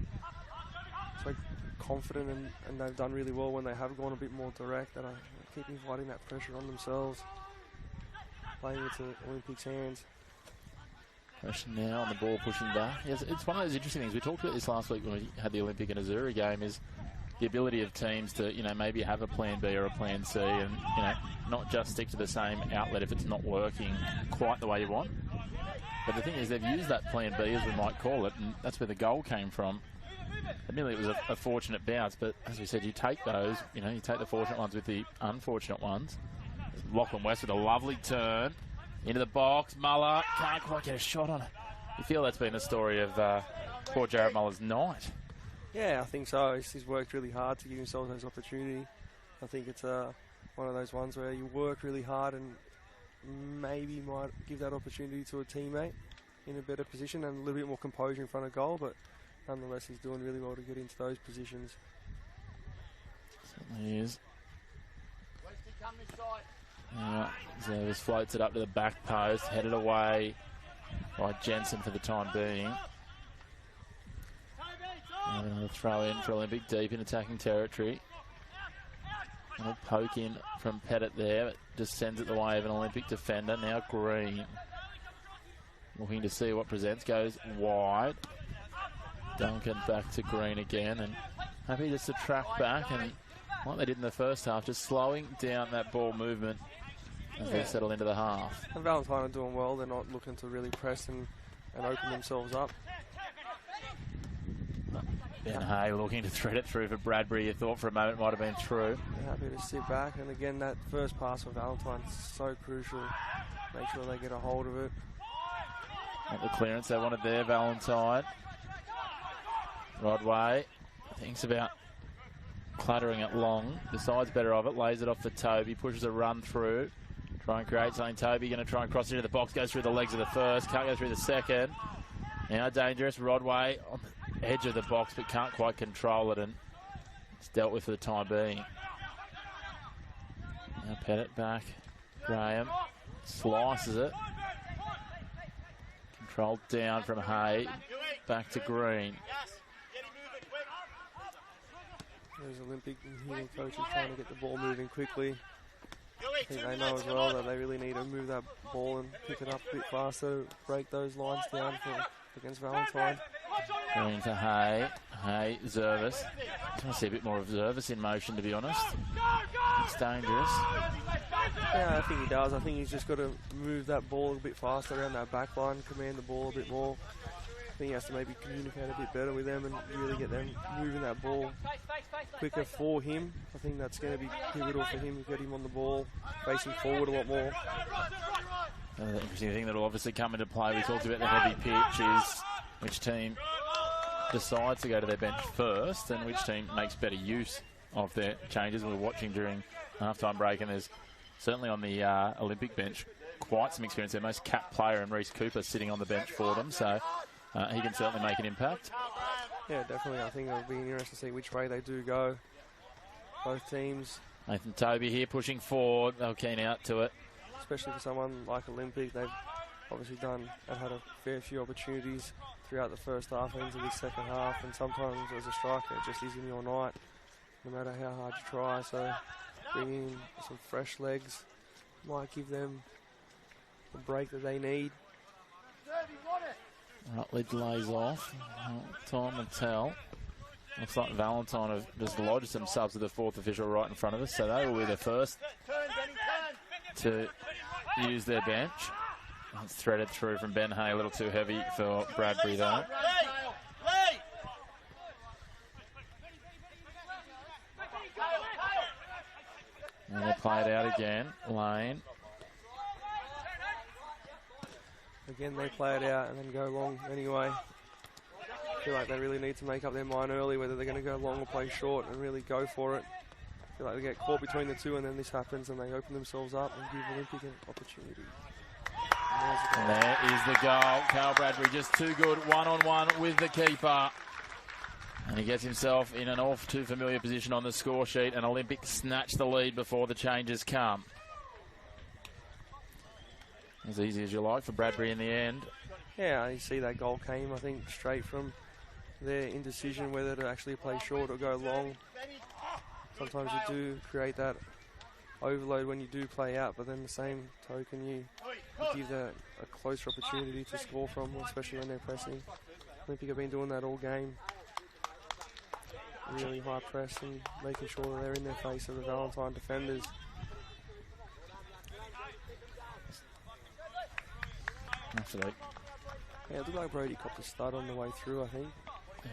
confident and they've done really well when they have gone a bit more direct, that I keep inviting that pressure on themselves, playing into Olympics' hands. Pressure now on the ball, pushing back. Yes, it's one of those interesting things. We talked about this last week when we had the Olympic and Azuri game, is the ability of teams to, maybe have a plan B or a plan C and, not just stick to the same outlet if it's not working quite the way you want. But the thing is, they've used that plan B, as we might call it, and that's where the goal came from. Admittedly, it was a fortunate bounce, but as we said, you take those, you take the fortunate ones with the unfortunate ones. Lachlan West with a lovely turn into the box. Muller can't quite get a shot on it. You feel that's been the story of poor Jared Muller's night? Yeah, I think so. He's worked really hard to give himself those opportunities. I think it's one of those ones where you work really hard and maybe might give that opportunity to a teammate in a better position and a little bit more composure in front of goal, but nonetheless he's doing really well to get into those positions. Certainly is. Zervis floats it up to the back post, headed away by Jensen for the time being. Another throw in for Olympic deep in attacking territory. A poke in from Pettit there, but just sends it the way of an Olympic defender. Now Green. Looking to see what presents, goes wide. Duncan back to Green again, and happy just to track back, and like they did in the first half, just slowing down that ball movement as they settle into the half. And Valentine are doing well. They're not looking to really press and open themselves up. Ben Hay looking to thread it through for Bradbury. You thought for a moment it might have been through. They're happy to sit back, and again, that first pass for Valentine is so crucial. Make sure they get a hold of it. Not the clearance they wanted there, Valentine. Rodway thinks about clattering it long. Decides better of it. Lays it off for Toby. Pushes a run through. Try and create something. Toby going to try and cross it into the box. Goes through the legs of the first. Can't go through the second. Now dangerous. Rodway on the edge of the box, but can't quite control it, and it's dealt with for the time being. Now Pettit back. Graham slices it. Controlled down from Hay. Back to Green. There's Olympic and Healing coaches trying to get the ball moving quickly. I think they know as well that they really need to move that ball and pick it up a bit faster, break those lines down against Valentine. Green to Hay. Hay, Zervis. I want to see a bit more of Zervis in motion, to be honest. It's dangerous. Yeah, I think he does. I think he's just got to move that ball a bit faster around that back line, command the ball a bit more. I think he has to maybe communicate a bit better with them and really get them moving that ball quicker for him. I think that's going to be pivotal for him to get him on the ball, facing forward a lot more. Another interesting thing that will obviously come into play, we talked about the heavy pitch, is which team decides to go to their bench first and which team makes better use of their changes. We were watching during halftime break, and there's certainly on the Olympic bench quite some experience. Their most capped player, and Reece Cooper, sitting on the bench for them, so he can certainly make an impact. Yeah, definitely. I think it'll be interesting to see which way they do go. Both teams. Nathan Toby here pushing forward. They're keen out to it. Especially for someone like Olympic, they've obviously had a fair few opportunities throughout the first half and into the second half, and sometimes as a striker it just isn't your night, no matter how hard you try. So bringing in some fresh legs might give them the break that they need. Rutledge lays off. Time will tell. Looks like Valentine have just lodged some subs to the fourth official right in front of us, so they will be the first to use their bench. It's threaded through from Ben Hay, a little too heavy for Bradbury though. And they play it out again, Lane. Again, they play it out and then go long anyway. I feel like they really need to make up their mind early whether they're going to go long or play short and really go for it. I feel like they get caught between the two and then this happens and they open themselves up and give Olympic an opportunity. And there is the goal. Cal Bradbury just too good, one-on-one with the keeper. And he gets himself in an all too familiar position on the score sheet, and Olympic snatch the lead before the changes come. As easy as you like for Bradbury in the end. Yeah, you see that goal came, I think, straight from their indecision whether to actually play short or go long. Sometimes you do create that overload when you do play out, but then the same token you give that a closer opportunity to score from, especially when they're pressing. Olympic have been doing that all game. Really high press and making sure that they're in their face of the Valentine defenders. Absolutely. Yeah, it looked like Brody copped a stud on the way through, I think. Yeah,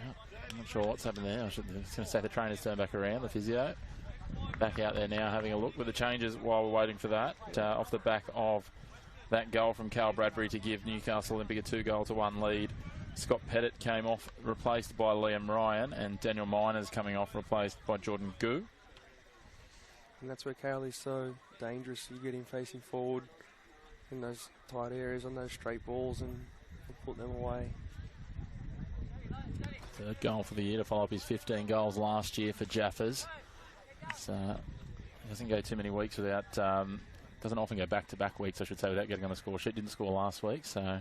I'm not sure what's happened there. I was going to say the trainer's turned back around, the physio. Back out there now having a look with the changes while we're waiting for that. Off the back of that goal from Cal Bradbury to give Newcastle Olympic a 2-goal-1 lead. Scott Pettit came off, replaced by Liam Ryan, and Daniel Miners coming off, replaced by Jordan Gu. And that's where Cal is so dangerous. You get him facing forward in those tight areas on those straight balls and put them away. Third goal for the year to follow up his 15 goals last year for Jaffers. It doesn't go too many weeks without, doesn't often go back-to-back weeks, I should say, without getting on the score sheet. Didn't score last week, so...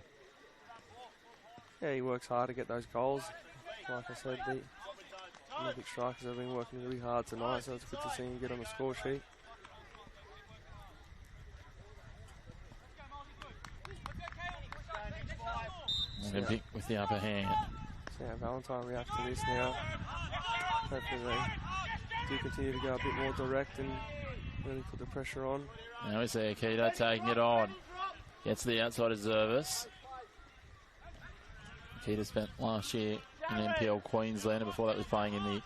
Yeah, he works hard to get those goals. Like I said, the Olympic strikers have been working really hard tonight, so it's good to see him get on the score sheet. Olympic with the upper hand. So yeah, Valentine reacts to this now. Hopefully they do continue to go a bit more direct and really put the pressure on. Now we see Akita taking it on. Gets the outside of Zervis. Akita spent last year in NPL Queensland, and before that was playing in the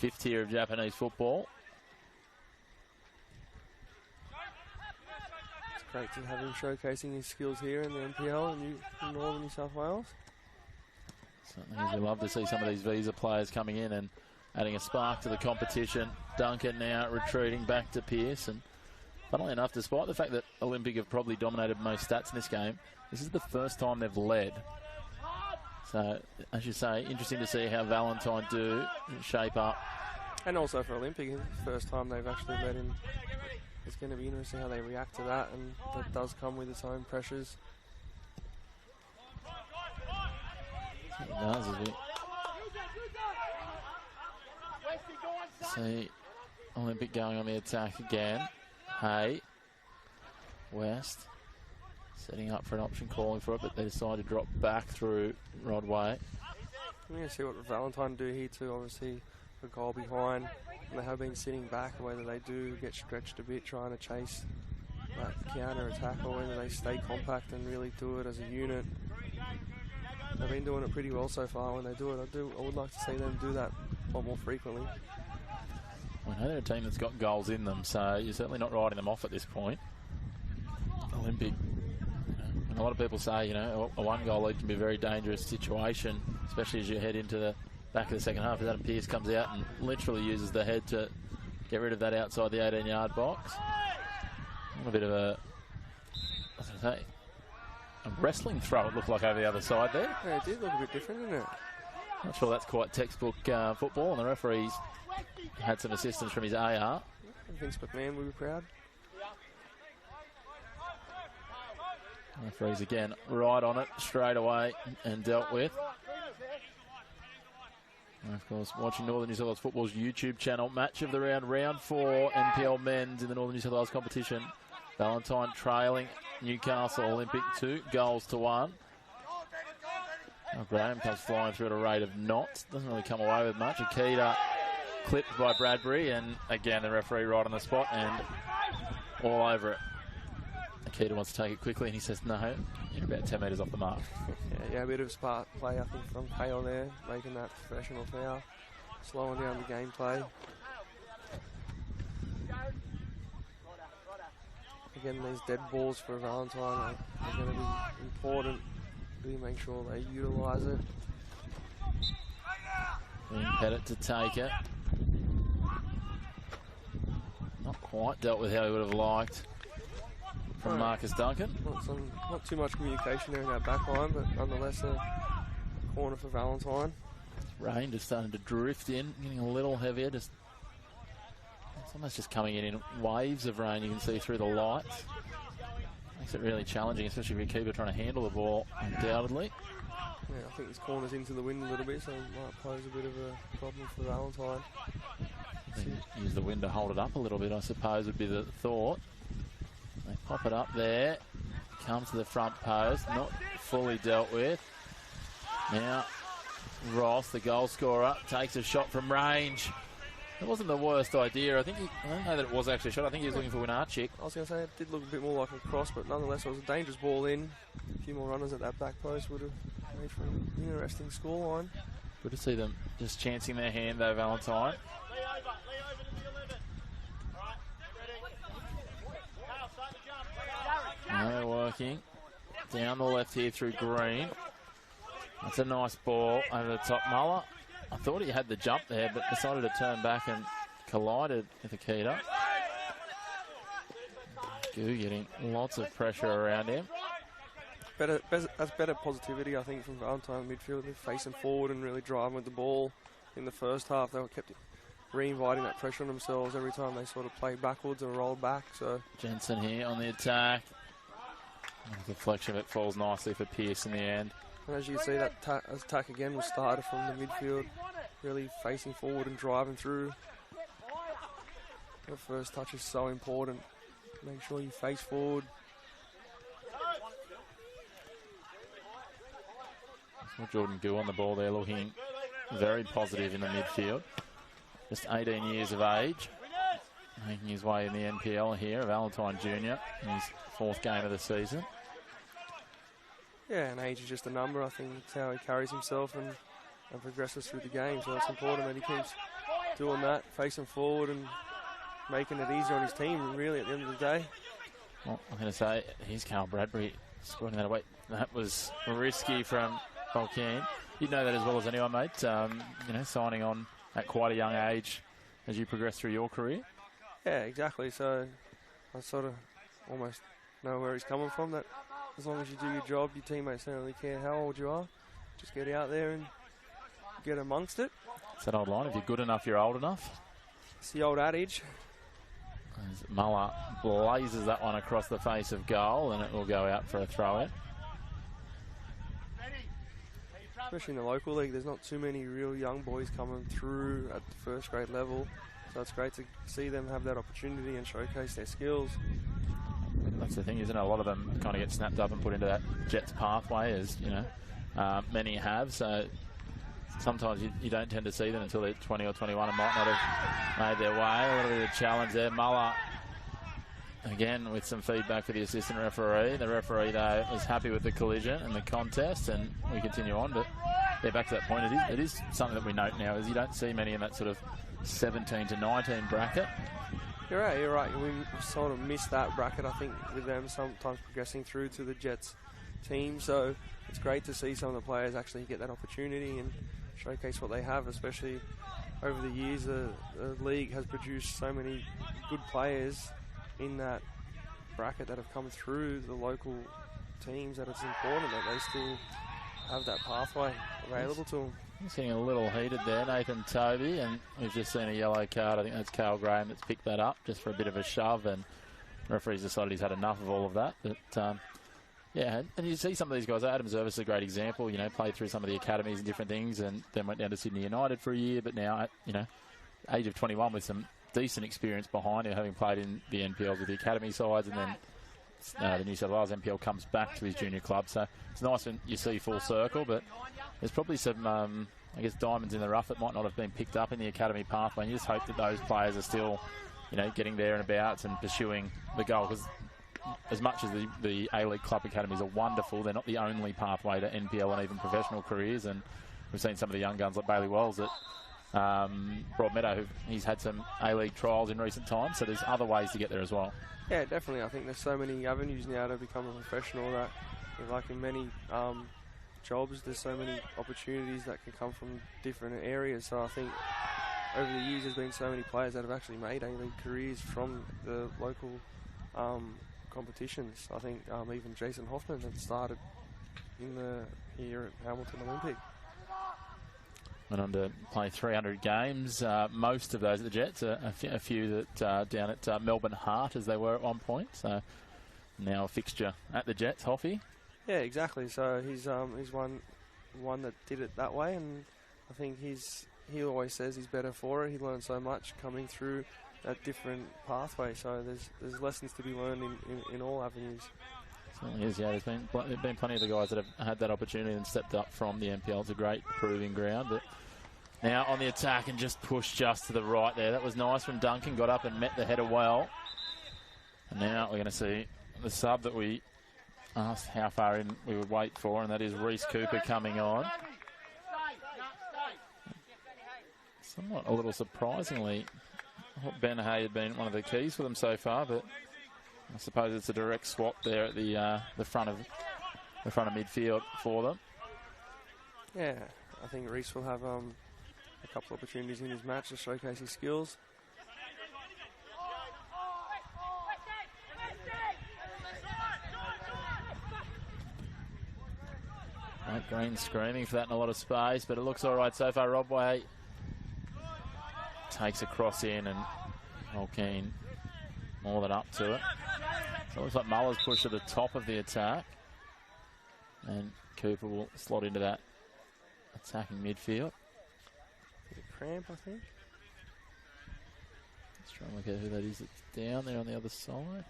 5th tier of Japanese football. It's great to have him showcasing his skills here in the NPL in Northern New South Wales. Certainly, we love to see some of these visa players coming in and adding a spark to the competition. Duncan now retreating back to Pearce, and funnily enough, despite the fact that Olympic have probably dominated most stats in this game, this is the first time they've led. So, as you say, interesting to see how Valentine do shape up. And also for Olympic, it's the first time they've actually led him. It's going to be interesting how they react to that, and that does come with its own pressures. It does, as we see Olympic going on the attack again. Hay, West, setting up for an option, calling for it, but they decide to drop back through Rodway. I'm going to see what Valentine do here too. Obviously, a goal behind, and they have been sitting back, whether they do get stretched a bit trying to chase that counter attack, or whether they stay compact and really do it as a unit. They've been doing it pretty well so far when they do it. I would like to see them do that a lot more frequently. I know they're a team that's got goals in them, so you're certainly not writing them off at this point. Olympic, and a lot of people say, a one-goal lead can be a very dangerous situation, especially as you head into the back of the second half. As Adam Pearce comes out and literally uses the head to get rid of that outside the 18-yard box. A bit of a wrestling throw, it looked like, over the other side there. Yeah, it did look a bit different, didn't it? Not sure that's quite textbook football, and the referee's had some assistance from his AR. Vince McMahon will be proud. Referees again right on it straight away and dealt with. And of course, watching Northern New South Wales Football's YouTube channel. Match of the round, round 4, NPL men's in the Northern New South Wales competition. Valentine trailing Newcastle Olympic 2-1. Graham comes flying through at a rate of knots. Doesn't really come away with much. Akita clipped by Bradbury, and again the referee right on the spot and all over it. Akita wants to take it quickly, and he says no. You're about 10 metres off the mark. Yeah, a bit of spark play, I think, from Hale there, making that professional foul, slowing down the gameplay. Again, these dead balls for Valentine are going to be important. We make sure they utilise it. Pettit to take it. Not quite dealt with how he would have liked from Marcus Duncan. Not too much communication there in that back line, but nonetheless a corner for Valentine. Rain just starting to drift in, getting a little heavier. It's almost just coming in waves of rain. You can see through the lights. Makes it really challenging, especially if your keeper trying to handle the ball, undoubtedly. Yeah, I think this corner's into the wind a little bit, so it might pose a bit of a problem for Valentine. Use the wind to hold it up a little bit, I suppose, would be the thought. They pop it up there. Comes to the front post, not fully dealt with. Now, Ross, the goal scorer, takes a shot from range. It wasn't the worst idea. I don't know that it was actually a shot. I think he was looking for Winarchik. I was going to say it did look a bit more like a cross, but nonetheless it was a dangerous ball in. A few more runners at that back post would have made for an interesting scoreline. Good to see them just chancing their hand though, Valentine. Now they're working down the left here through Green. That's a nice ball over the top. Muller, I thought he had the jump there, but decided to turn back and collided with Akita. Goo getting lots of pressure around him. That's better positivity, I think, from Valentine midfield. They're facing forward and really driving with the ball. In the first half, they were kept re-inviting that pressure on themselves every time they sort of played backwards or rolled back. So Jensen here on the attack. The deflection of it falls nicely for Pearce in the end. And as you can see, that attack again was started from the midfield, really facing forward and driving through. The first touch is so important. Make sure you face forward. Jordan Goo on the ball there, looking very positive in the midfield. Just 18 years of age, making his way in the NPL here, Valentine Jr. in his 4th game of the season. Yeah, and age is just a number. I think it's how he carries himself and progresses through the game. So it's important that he keeps doing that, facing forward and making it easier on his team, really, at the end of the day. Well, I'm going to say, here's Carl Bradbury scoring that away. That was risky from Volcan. You'd know that as well as anyone, mate. Signing on at quite a young age as you progress through your career. Yeah, exactly. So I sort of almost know where he's coming from. That as long as you do your job, your teammates don't really care how old you are. Just get out there and get amongst it. It's that old line, if you're good enough, you're old enough. It's the old adage. As Muller blazes that one across the face of goal, and it will go out for a throw-in. Especially in the local league, there's not too many real young boys coming through at the first grade level. So it's great to see them have that opportunity and showcase their skills. That's the thing, isn't it? A lot of them kind of get snapped up and put into that Jets pathway, as many have. So sometimes you don't tend to see them until they're 20 or 21 and might not have made their way. A little bit of a challenge there. Muller, again, with some feedback for the assistant referee. The referee, though, was happy with the collision and the contest, and we continue on. But yeah, back to that point, it is something that we note now, is you don't see many in that sort of 17 to 19 bracket. You're right. We sort of missed that bracket, I think, with them sometimes progressing through to the Jets team. So it's great to see some of the players actually get that opportunity and showcase what they have, especially over the years. The league has produced so many good players in that bracket that have come through the local teams that it's important that they still have that pathway available to them. He's getting a little heated there, Nathan Toby, and we've just seen a yellow card. I think that's Carl Graham that's picked that up just for a bit of a shove, and the referee's decided he's had enough of all of that. But yeah, and you see some of these guys. Adam Zervis is a great example. Played through some of the academies and different things, and then went down to Sydney United for a year. But now, age of 21 with some decent experience behind him, having played in the NPLs with the academy sides, and then the New South Wales NPL comes back to his junior club. So it's nice when you see full circle, but there's probably some, I guess, diamonds in the rough that might not have been picked up in the academy pathway. And you just hope that those players are still, getting there and abouts and pursuing the goal. Because as much as the A-League club academies are wonderful, they're not the only pathway to NPL and even professional careers. And we've seen some of the young guns like Bailey Wells at Broadmeadow, he's had some A-League trials in recent times, so there's other ways to get there as well. Yeah, definitely. I think there's so many avenues now to become a professional that, like in many jobs, there's so many opportunities that can come from different areas. So I think over the years there's been so many players that have actually made A-League careers from the local competitions. I think even Jason Hoffman had started here at Hamilton Olympic. Went on to play 300 games, most of those at the Jets, a few that down at Melbourne Heart as they were at one point. So now a fixture at the Jets, Hoffy. Yeah, exactly. So he's one that did it that way, and I think he always says he's better for it. He learned so much coming through that different pathway. So there's lessons to be learned in all avenues. Certainly is, yeah. There's been plenty of the guys that have had that opportunity and stepped up from the NPL. It's a great proving ground. But now on the attack and just pushed just to the right there. That was nice when Duncan got up and met the header well. And now we're going to see the sub that we asked how far in we would wait for, and that is Reece Cooper coming on. Somewhat a little surprisingly, I thought Ben Hay had been one of the keys for them so far, but I suppose it's a direct swap there at the front of midfield for them. Yeah, I think Reece will have a couple of opportunities in his match to showcase his skills. Right, Green screaming for that in a lot of space, but it looks all right so far. Rob Way takes a cross in, and Mulkeen more than up to it. So it looks like Muller's pushed to the top of the attack, and Cooper will slot into that attacking midfield. Bit of cramp, I think. Let's try and look at who that is that's down there on the other side.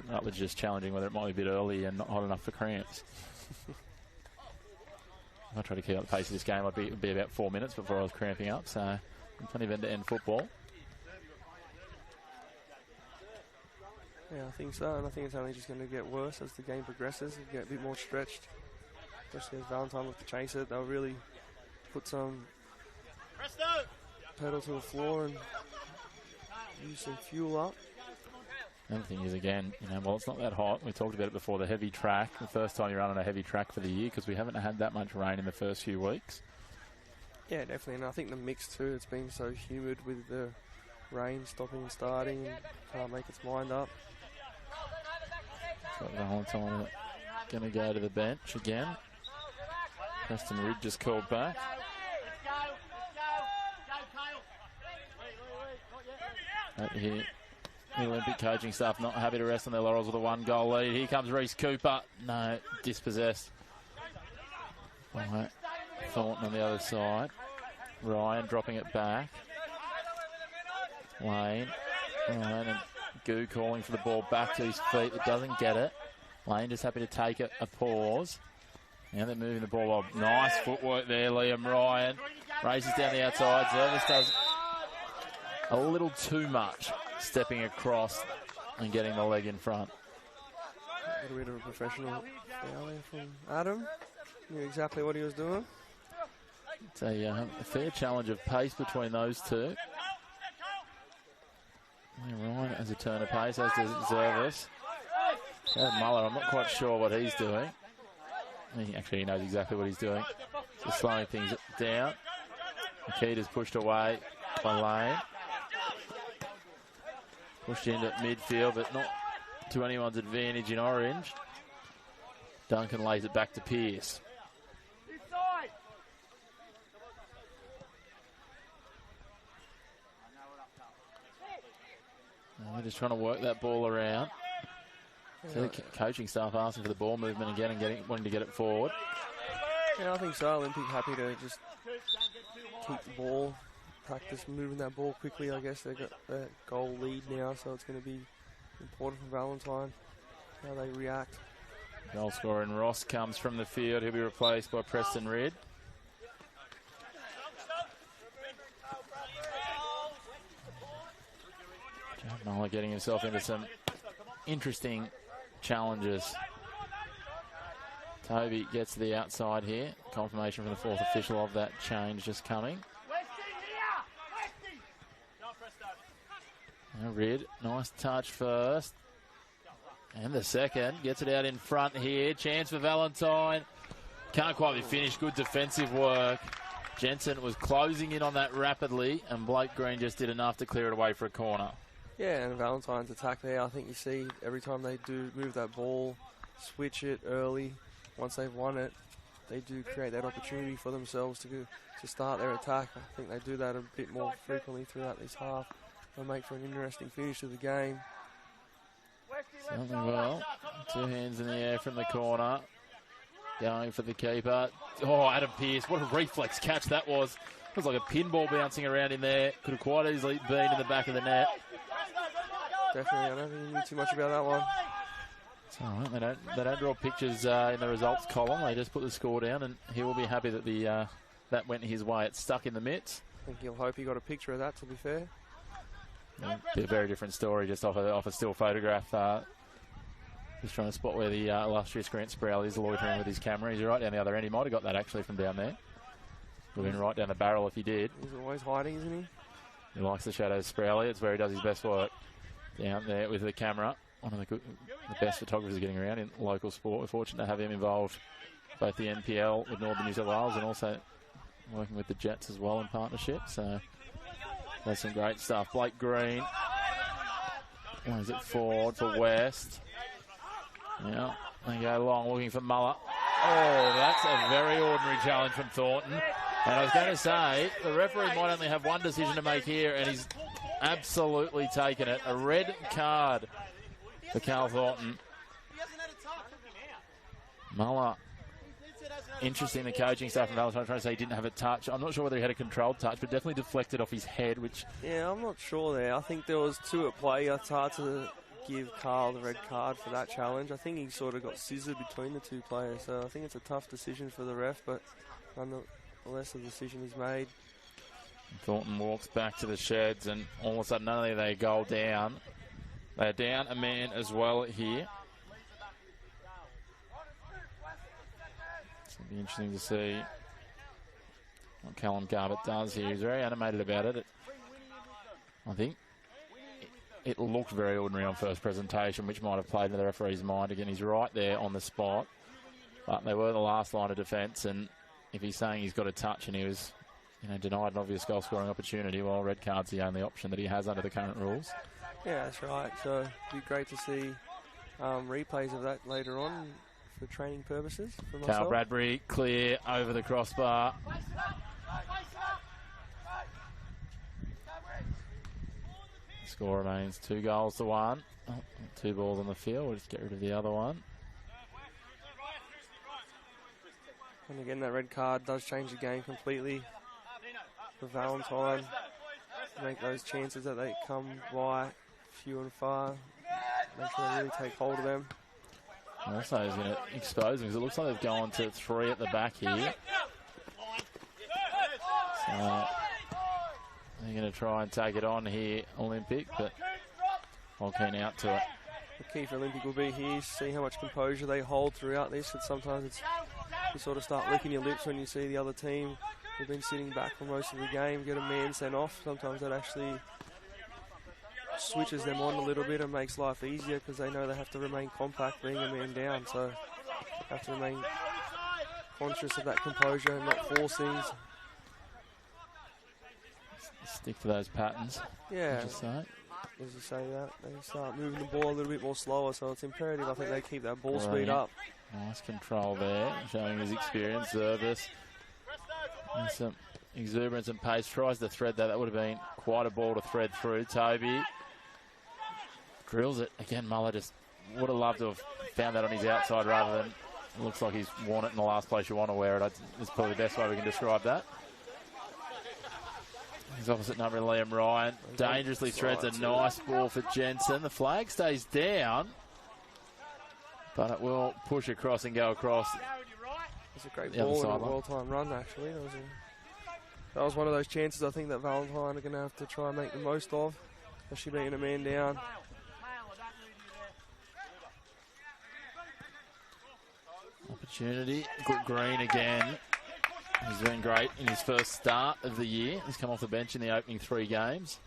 Rutledge just challenging whether it might be a bit early and not hot enough for cramps. If I try to keep up the pace of this game, it'd be about 4 minutes before I was cramping up, so plenty of end-to-end football. Yeah, I think so, and I think it's only just going to get worse as the game progresses and get a bit more stretched. Especially as Valentine look to chase it, they'll really put some pedal to the floor and use some fuel up. Another thing is, again, well, it's not that hot. We talked about it before, the heavy track. The first time you run on a heavy track for the year, because we haven't had that much rain in the first few weeks. Yeah, definitely, and I think the mix too, it's been so humid with the rain stopping and starting, and can't make its mind up. So Valentine going to go to the bench again. Preston Ridge just called back. Here, the Olympic coaching staff not happy to rest on their laurels with a 1-goal lead. Here comes Reece Cooper. No, dispossessed. All right, Thornton on the other side. Ryan dropping it back. Lane. Ryan and Goo calling for the ball back to his feet, but doesn't get it. Lane just happy to take a pause. Now they're moving the ball up. Nice footwork there, Liam Ryan. Races down the outside. Zervis does a little too much, stepping across and getting the leg in front. A little bit of a professional foul there from Adam. Knew exactly what he was doing. It's a fair challenge of pace between those two. Ryan has a turn of pace, as does Zervis. Muller, I'm not quite sure what he's doing. He knows exactly what he's doing. Just slowing things down. Nikita's pushed away by Lane. Pushed into midfield, but not to anyone's advantage in orange. Duncan lays it back to Pearce. They're just trying to work that ball around. So the coaching staff asking for the ball movement again and wanting to get it forward. Yeah, I think so. Olympic happy to just keep the ball, practice moving that ball quickly. I guess they've got the goal lead now, so it's going to be important for Valentine, how they react. Goal scorer in Ross comes from the field. He'll be replaced by Preston Red. Jared Muller getting himself into some interesting challenges. Toby gets to the outside here. Confirmation from the fourth official of that change just coming. Now Red, nice touch first. And the second, gets it out in front here. Chance for Valentine. Can't quite be finished. Good defensive work. Jensen was closing in on that rapidly, and Blake Green just did enough to clear it away for a corner. Yeah, and Valentine's attack there, I think you see every time they do move that ball, switch it early, once they've won it, they do create that opportunity for themselves to start their attack. I think they do that a bit more frequently throughout this half. They'll make for an interesting finish to the game. Certainly will. Two hands in the air from the corner. Going for the keeper. Oh, Adam Pearce, what a reflex catch that was. It was like a pinball bouncing around in there. Could have quite easily been in the back of the net. Definitely, I don't think you knew too much about that one. It's all right. They don't draw pictures in the results column. They just put the score down, and he will be happy that that went his way. It's stuck in the mitts. I think he'll hope he got a picture of that, to be fair. Be a very different story just off a still photograph. Just trying to spot where the illustrious Grant Sproul is loitering with his camera. He's right down the other end. He might have got that actually from down there. Would have been right down the barrel if he did. He's always hiding, isn't he? He likes the shadows, Sproul. It's where he does his best work. Down there with the camera. One of the best photographers getting around in local sport. We're fortunate to have him involved both the NPL with Northern New South Wales and also working with the Jets as well in partnership. So that's some great stuff. Blake Green. What is it forward for West? Yeah, they go long looking for Muller. Oh, that's a very ordinary challenge from Thornton. And I was going to say, the referee might only have one decision to make here, and he's absolutely taken it. A red card for Cal Thornton. Muller. Interesting, the coaching staff from Valentine trying to say he didn't have a touch. I'm not sure whether he had a controlled touch, but definitely deflected off his head, which... Yeah, I'm not sure there. I think there was two at play. It's hard to give Carl the red card for that challenge. I think he sort of got scissored between the two players, so I think it's a tough decision for the ref, but nonetheless the decision is made. Thornton walks back to the sheds, and all of a sudden, not only are they a goal down, they're down a man as well here. It's going to be interesting to see what Callum Garbutt does here. He's very animated about it. I think it looked very ordinary on first presentation, which might have played into the referee's mind. Again, he's right there on the spot, but they were the last line of defence, and if he's saying he's got a touch and he was denied an obvious goal-scoring opportunity, well, red card's the only option that he has under the current rules. Yeah, that's right. So it'd be great to see replays of that later on for training purposes for myself. Carl Bradbury clear over the crossbar. Score remains 2-1. Oh, 2 balls on the field. We'll just get rid of the other one. And again, that red card does change the game completely for Valentine. Make those chances that they come by few and far. Make sure they really take hold of them. Also, he's going to expose them because it looks like they've gone to 3 at the back here. So they're going to try and take it on here, Olympic, but all keen out to it. The key for Olympic will be here, see how much composure they hold throughout this. And sometimes you sort of start licking your lips when you see the other team who've been sitting back for most of the game get a man sent off. Sometimes that actually switches them on a little bit and makes life easier because they know they have to remain compact being a man down. So have to remain conscious of that composure and not force things. Stick to those patterns. Yeah. As you say that, they start moving the ball a little bit more slower, so it's imperative I think they keep that ball speed up. Nice control there, showing his experience. Zervis. And some exuberance and pace. Tries to thread that. That would have been quite a ball to thread through. Toby drills it. Again, Muller just would have loved to have found that on his outside rather than It looks like he's worn it in the last place you want to wear it. It's probably the best way we can describe that. His opposite number, Liam Ryan, dangerously threads a nice ball for Jensen. The flag stays down, but it will push across and go across. It's a great ball and a well-timed run, actually. That was one of those chances I think that Valentine are going to have to try and make the most of, especially being a man down. Opportunity. Good Green again. He's been great in his first start of the year. He's come off the bench in the opening 3 games.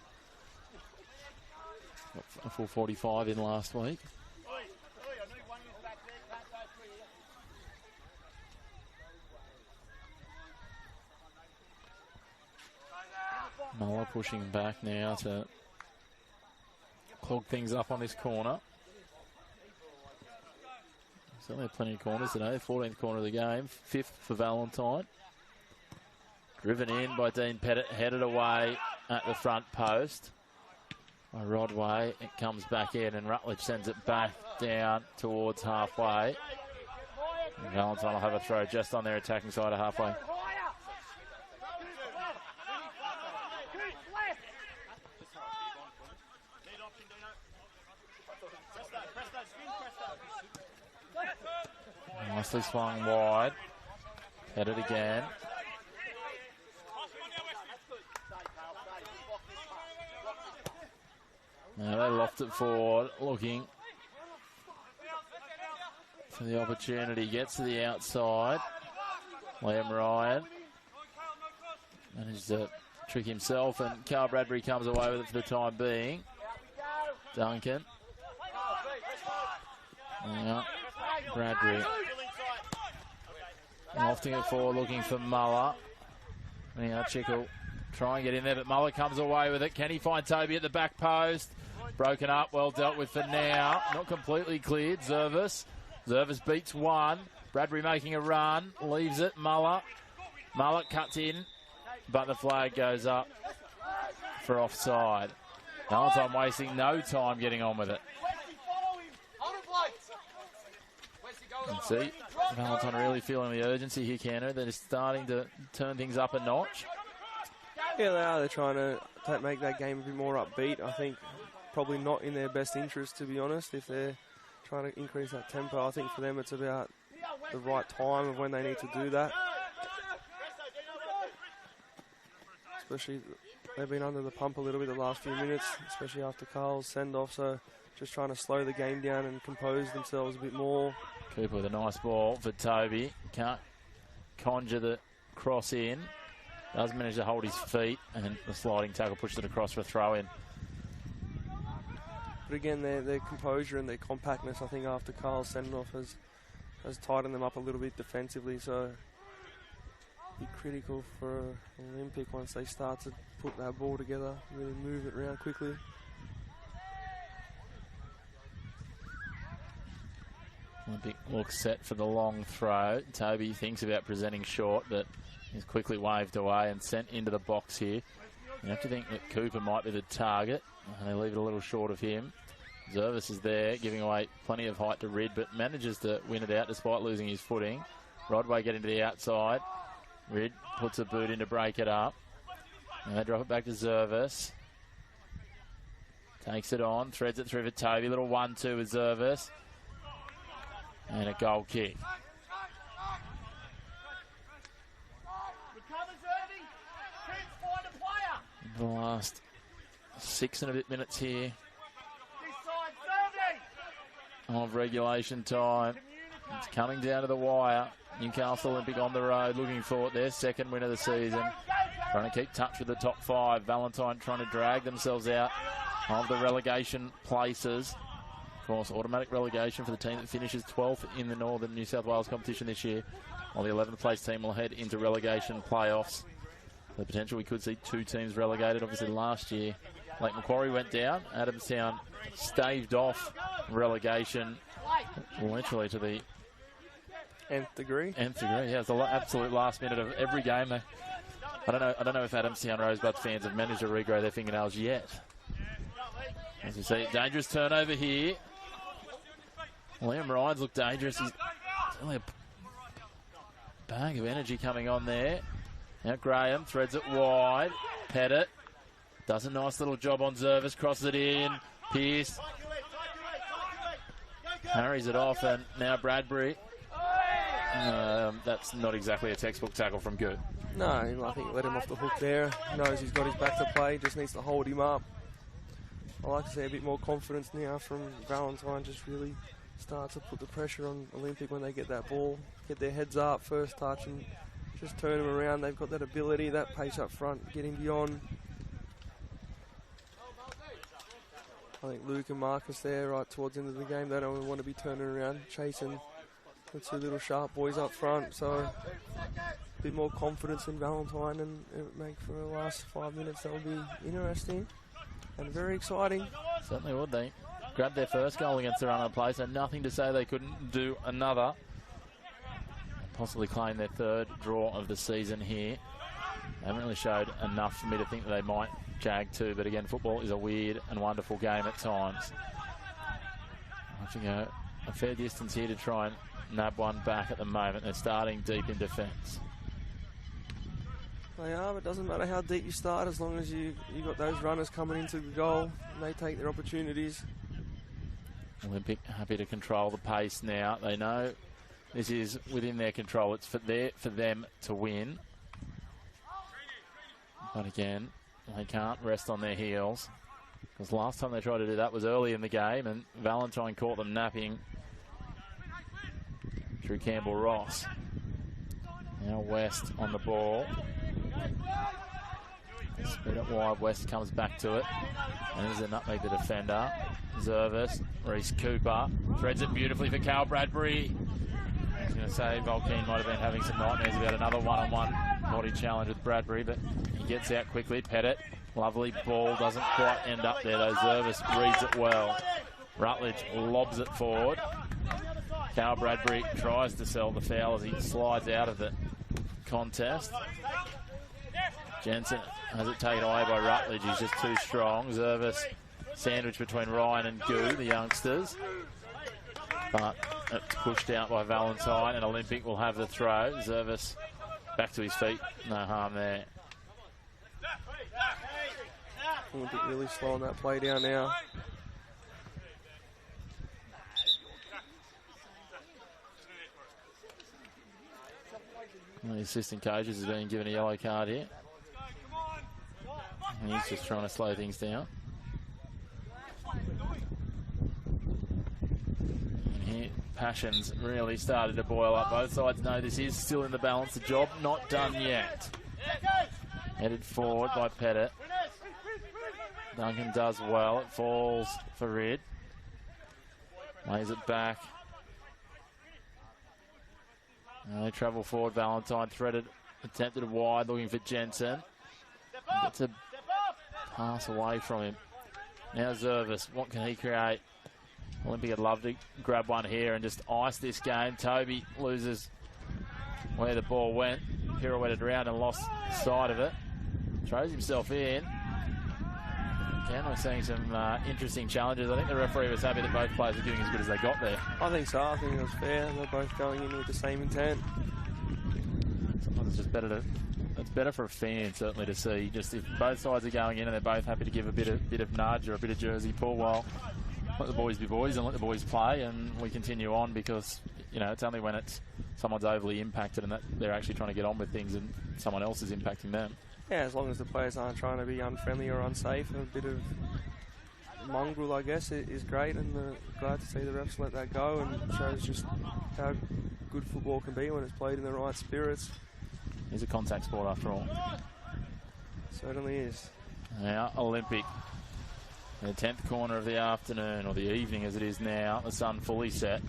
Got a full 45 in last week. Muller pushing back now to clog things up on this corner. Certainly plenty of corners today. 14th corner of the game. 5th for Valentine. Driven in by Dean Pettit. Headed away at the front post by Rodway. It comes back in and Rutledge sends it back down towards halfway. And Valentine will have a throw just on their attacking side of halfway. Nicely swung wide. Headed again. Now they loft it forward, looking for the opportunity. Gets to the outside. Liam Ryan managed to trick himself, and Carl Bradbury comes away with it for the time being. Duncan. Yeah. Bradbury. Lofting it forward, looking for Muller. Now Chickle try and get in there, but Muller comes away with it. Can he find Toby at the back post? Broken up, well dealt with for now. Not completely cleared. Zervis beats one. Bradbury making a run, leaves it. Muller cuts in, but the flag goes up for offside. Valentine wasting no time getting on with it. And see, Valentine really feeling the urgency here, Cano. They're just starting to turn things up a notch. Yeah, they are. They're trying to make that game a bit more upbeat. I think probably not in their best interest, to be honest, if they're trying to increase that tempo. I think for them it's about the right time of when they need to do that. Especially, they've been under the pump a little bit the last few minutes, especially after Carl's send-off, so just trying to slow the game down and compose themselves a bit more. Cooper with a nice ball for Toby. Can't conjure the cross in. Does manage to hold his feet, and the sliding tackle pushes it across for a throw-in. But again, their composure and their compactness, I think, after Carl's send-off has tightened them up a little bit defensively, so be critical for Olympic once they start to put that ball together, really move it around quickly. Olympic looks set for the long throw. Toby thinks about presenting short, but he's quickly waved away and sent into the box here. You have to think that Cooper might be the target, and they leave it a little short of him. Zervis is there, giving away plenty of height to Rid, but manages to win it out despite losing his footing. Rodway getting to the outside. Rid puts a boot in to break it up. And they drop it back to Zervis. Takes it on, threads it through for Toby. Little 1-2 with Zervis. And a goal kick. The last 6 and a bit minutes here of regulation time. It's coming down to the wire. Newcastle Olympic on the road, looking for their second win of the season. Trying to keep touch with the top 5. Valentine trying to drag themselves out of the relegation places. Of course, automatic relegation for the team that finishes 12th in the Northern New South Wales competition this year, while the 11th place team will head into relegation playoffs. The potential we could see 2 teams relegated. Obviously last year, Lake Macquarie went down. Adamstown staved off relegation literally to the nth degree. Yeah, it's the absolute last minute of every game. I don't know if Adamstown Rosebud fans have managed to regrow their fingernails yet. As you see, dangerous turnover here. Liam Ryan's looked dangerous. He's Certainly a bag of energy coming on there. Now Graham threads it wide. Pettit does a nice little job on Zervis, crosses it in. Pearce carries it off, and now Bradbury. That's not exactly a textbook tackle from Good. No, I think let him off the hook there. He knows he's got his back to play, just needs to hold him up. I like to see a bit more confidence now from Valentine, just really start to put the pressure on Olympic when they get that ball, get their heads up, first touch, and just turn them around. They've got that ability, that pace up front, getting beyond. I think Luke and Marcus there right towards the end of the game, they don't want to be turning around, chasing the two little sharp boys up front. So a bit more confidence in Valentine, and it make for the last 5 minutes that will be interesting and very exciting. Certainly would. They grabbed their first goal against the run of play, so nothing to say they couldn't do another. Possibly claim their third draw of the season here. They haven't really showed enough for me to think that they might jag too, but again, football is a weird and wonderful game at times. I have to go a fair distance here to try and nab one back at the moment. They're starting deep in defence. They are, but it doesn't matter how deep you start as long as you got those runners coming into the goal and they take their opportunities. Olympic happy to control the pace now. They know this is within their control. It's for them to win. But again, they can't rest on their heels, because last time they tried to do that was early in the game, and Valentine caught them napping through Campbell Ross. Now West on the ball. Spin it wide. West comes back to it, and there's a nutmeg the defender. Zervis, Reese Cooper threads it beautifully for Cal Bradbury. I was going to say Valentine might have been having some nightmares about another one-on-one body challenge with Bradbury, but he gets out quickly. Pettit, lovely ball, doesn't quite end up there though. Zervis reads it well. Rutledge lobs it forward. Cal Bradbury tries to sell the foul as he slides out of the contest. Jensen has it taken away by Rutledge. He's just too strong. Zervis sandwiched between Ryan and Goo, the youngsters. But it's pushed out by Valentine, and Olympic will have the throw. Zervis back to his feet. No harm there. Olympic really slowing that play down now. The assistant coaches is being given a yellow card here. And he's just trying to slow things down. And here, passions really started to boil up. Both sides know this is still in the balance. The job not done yet. Headed forward by Pettit. Duncan does well. It falls for Rid. Lays it back. They travel forward. Valentine threaded, attempted wide, looking for Jensen. Gets a pass away from him. Now Zervis, what can he create? Olympic would love to grab one here and just ice this game. Toby loses where the ball went, pirouetted around and lost sight of it. Throws himself in. Again, we're seeing some interesting challenges. I think the referee was happy that both players were doing as good as they got there. I think so. I think it was fair. They're both going in with the same intent. Sometimes it's just better to... It's better for a fan, certainly, to see just if both sides are going in and they're both happy to give a bit of nudge or a bit of jersey pull. Well, let the boys be boys and let the boys play, and we continue on, because it's only when it's someone's overly impacted and that they're actually trying to get on with things and someone else is impacting them. Yeah, as long as the players aren't trying to be unfriendly or unsafe, a bit of mongrel, I guess, is great, and glad to see the refs let that go, and shows just how good football can be when it's played in the right spirits. It's a contact sport after all. Certainly is. Now Olympic, in the 10th corner of the afternoon, or the evening as it is now, the sun fully set.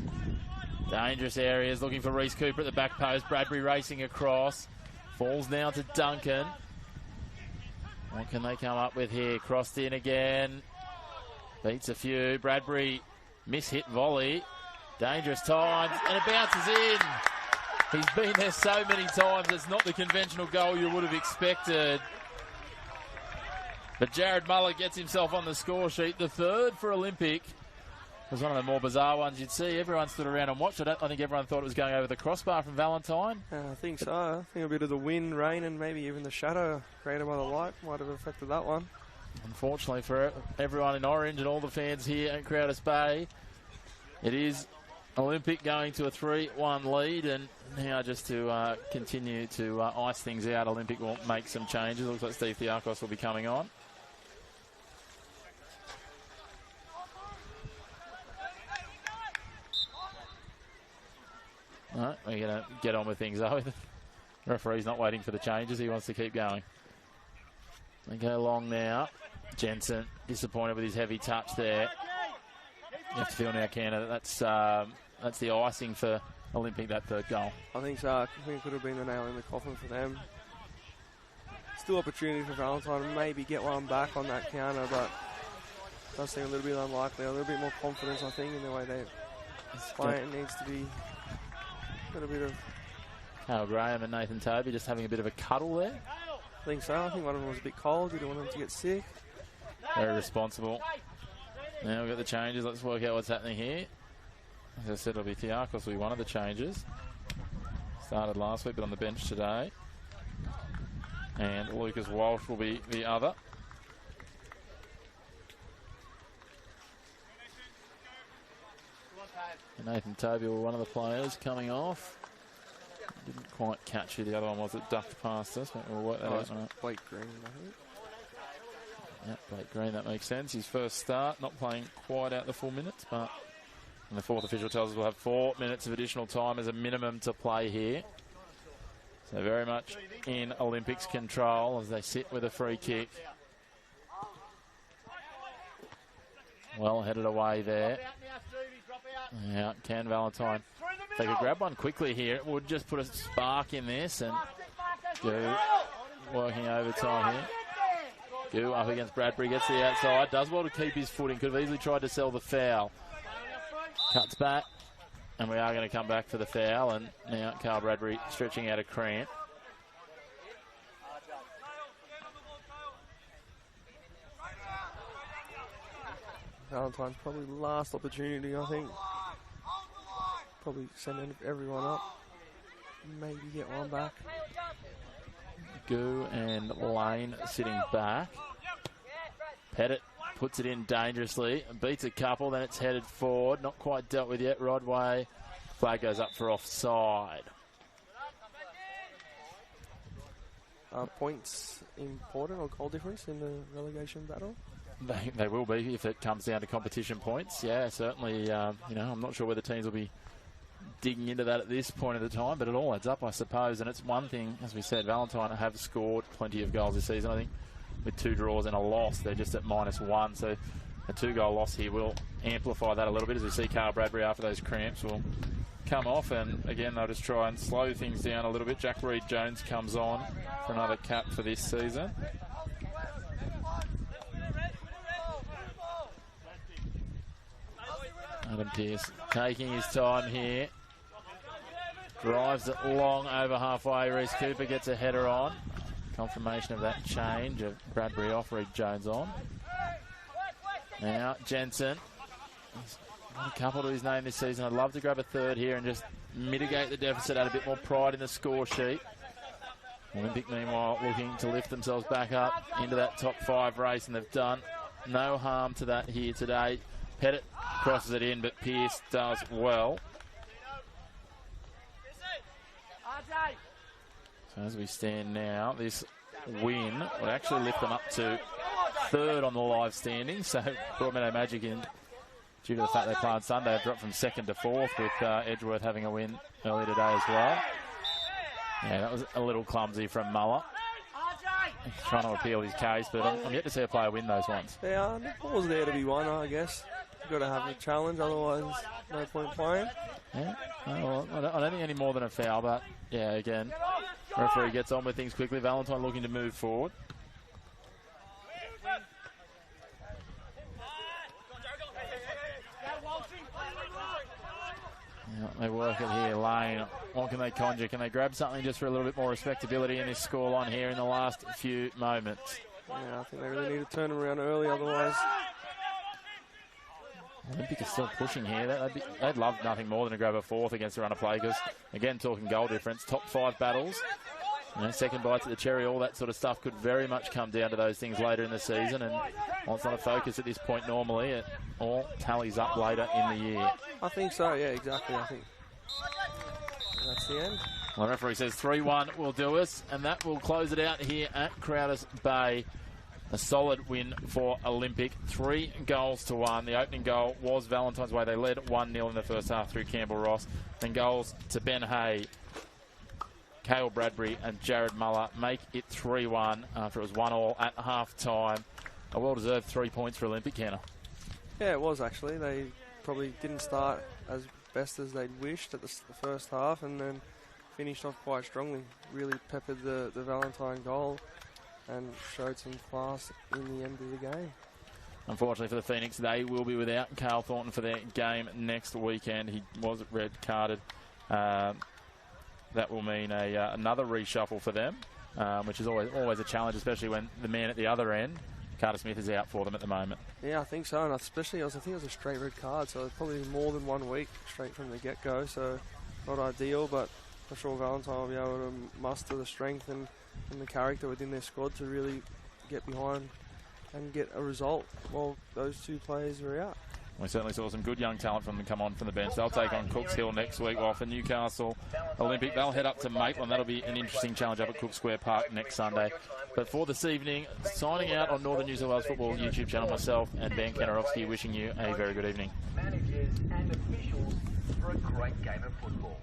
Dangerous areas, looking for Reese Cooper at the back post. Bradbury racing across. Falls now to Duncan. What can they come up with here? Crossed in again. Beats a few. Bradbury, miss-hit volley. Dangerous times, and it bounces in. He's been there so many times, it's not the conventional goal you would have expected. But Jared Muller gets himself on the score sheet, the third for Olympic. was one of the more bizarre ones you'd see. Everyone stood around and watched it. I think everyone thought it was going over the crossbar from Valentine. I think so. I think a bit of the wind, rain, and maybe even the shadow created by the light might have affected that one. Unfortunately for everyone in orange and all the fans here at Crowders Bay, it is Olympic going to a 3-1 lead, and now just to continue to ice things out, Olympic will make some changes. Looks like Steve Theakos will be coming on. All right, we're going to get on with things, though. The referee's not waiting for the changes. He wants to keep going. They go long now. Jensen disappointed with his heavy touch there. You have to feel now, Canada, that's the icing for Olympic, that third goal. I think so. I think it could have been the nail in the coffin for them. Still opportunity for Valentine to maybe get one back on that counter, but it does seem a little bit unlikely. A little bit more confidence, I think, in the way they play. It needs to be a little bit of... Hal Graham and Nathan Toby just having a bit of a cuddle there. I think so. I think one of them was a bit cold. Didn't want them to get sick. Very responsible. Now we've got the changes. Let's work out what's happening here. As I said, it'll be Theakos will be one of the changes. Started last week, but on the bench today. And Lucas Walsh will be the other. And Nathan Toby will be one of the players coming off. Didn't quite catch who the other one was that ducked past us, but we'll work that out. Blake Green, I think. Yep, Blake Green, that makes sense. His first start, not playing quite out the full minutes, but and the fourth official tells us we'll have 4 minutes of additional time as a minimum to play here. So very much in Olympics control as they sit with a free kick. Well headed away there. Yeah, can Valentine. If they could grab one quickly here, it would just put a spark in this, and Goo working overtime here. Goo up against Bradbury, gets the outside, does well to keep his footing, could have easily tried to sell the foul. Cuts back, and we are going to come back for the foul, and now Carl Bradbury stretching out a cramp. Valentine's probably last opportunity, I think. Probably sending everyone up. Maybe get one back. Goo and Lane sitting back. Pettit puts it in dangerously, beats a couple, then it's headed forward. Not quite dealt with yet. Rodway. Flag goes up for offside. Points important or goal difference in the relegation battle? They will be if it comes down to competition points. Yeah, certainly. I'm not sure whether teams will be digging into that at this point of the time, but it all adds up, I suppose. And it's one thing, as we said, Valentine have scored plenty of goals this season. I think with 2 draws and a loss, they're just at -1. So a 2-goal loss here will amplify that a little bit, as we see Carl Bradbury after those cramps will come off, and again they'll just try and slow things down a little bit. Jack Reed-Jones comes on for another cap for this season. Adam Pearce taking his time here. Drives it long over halfway. Reese Cooper gets a header on. Confirmation of that change of Bradbury off, Reed-Jones on. Now Jensen. He's got a couple to his name this season. I'd love to grab a third here and just mitigate the deficit, add a bit more pride in the score sheet. Olympic, meanwhile, looking to lift themselves back up into that top 5 race, and they've done no harm to that here today. Pettit crosses it in, but Pearce does well. So as we stand now, this win would actually lift them up to 3rd on the live standings. So Broadmeadow Magic, due to the fact they play on Sunday, have dropped from 2nd to 4th, with Edgeworth having a win earlier today as well. Yeah, that was a little clumsy from Muller. He's trying to appeal his case, but I'm yet to see a player win those ones. Yeah, the ball's there to be won, I guess. You've got to have a challenge, otherwise no point playing. Yeah, well, I don't think any more than a foul, but yeah, again, referee gets on with things quickly. Valentine looking to move forward. Yeah, they work it here. Lane, what can they conjure? Can they grab something just for a little bit more respectability in this scoreline here in the last few moments? Yeah, I think they really need to turn them around early, otherwise Olympic is still pushing here. They'd love nothing more than to grab a fourth against the run of play because, again, talking goal difference, top 5 battles, second bites at the cherry, all that sort of stuff could very much come down to those things later in the season. And while it's not a focus at this point normally, it all tallies up later in the year. I think so, yeah, exactly. I think that's the end. Well, the referee says 3-1 will do us, and that will close it out here at Crowders Bay. A solid win for Olympic, 3 goals to 1. The opening goal was Valentine's way. They led 1-0 in the first half through Campbell Ross. Then goals to Ben Hay, Cale Bradbury and Jared Muller make it 3-1 after it was 1-1 at half-time. A well-deserved 3 points for Olympic, Kenner. Yeah, it was actually. They probably didn't start as best as they'd wished at the first half and then finished off quite strongly. Really peppered the Valentine goal and showed some class in the end of the game. Unfortunately for the Phoenix, they will be without Carl Thornton for their game next weekend. He was red carded. That will mean another reshuffle for them, which is always a challenge, especially when the man at the other end, Carter Smith, is out for them at the moment. Yeah, I think so, and especially I think it was a straight red card, so it's probably more than 1 week straight from the get-go, so not ideal, but I'm sure Valentine will be able to muster the strength and the character within their squad to really get behind and get a result while those 2 players were out. We certainly saw some good young talent from them come on from the bench. They'll take on Cooks Hill next week, while for Newcastle Olympic, they'll head up to Maitland. That'll be an interesting challenge up at Cook Square Park next Sunday. But for this evening, signing out on Northern New South Wales Football YouTube channel, myself and Ben Kenarowski, wishing you a very good evening. Managers and officials for a great game of football.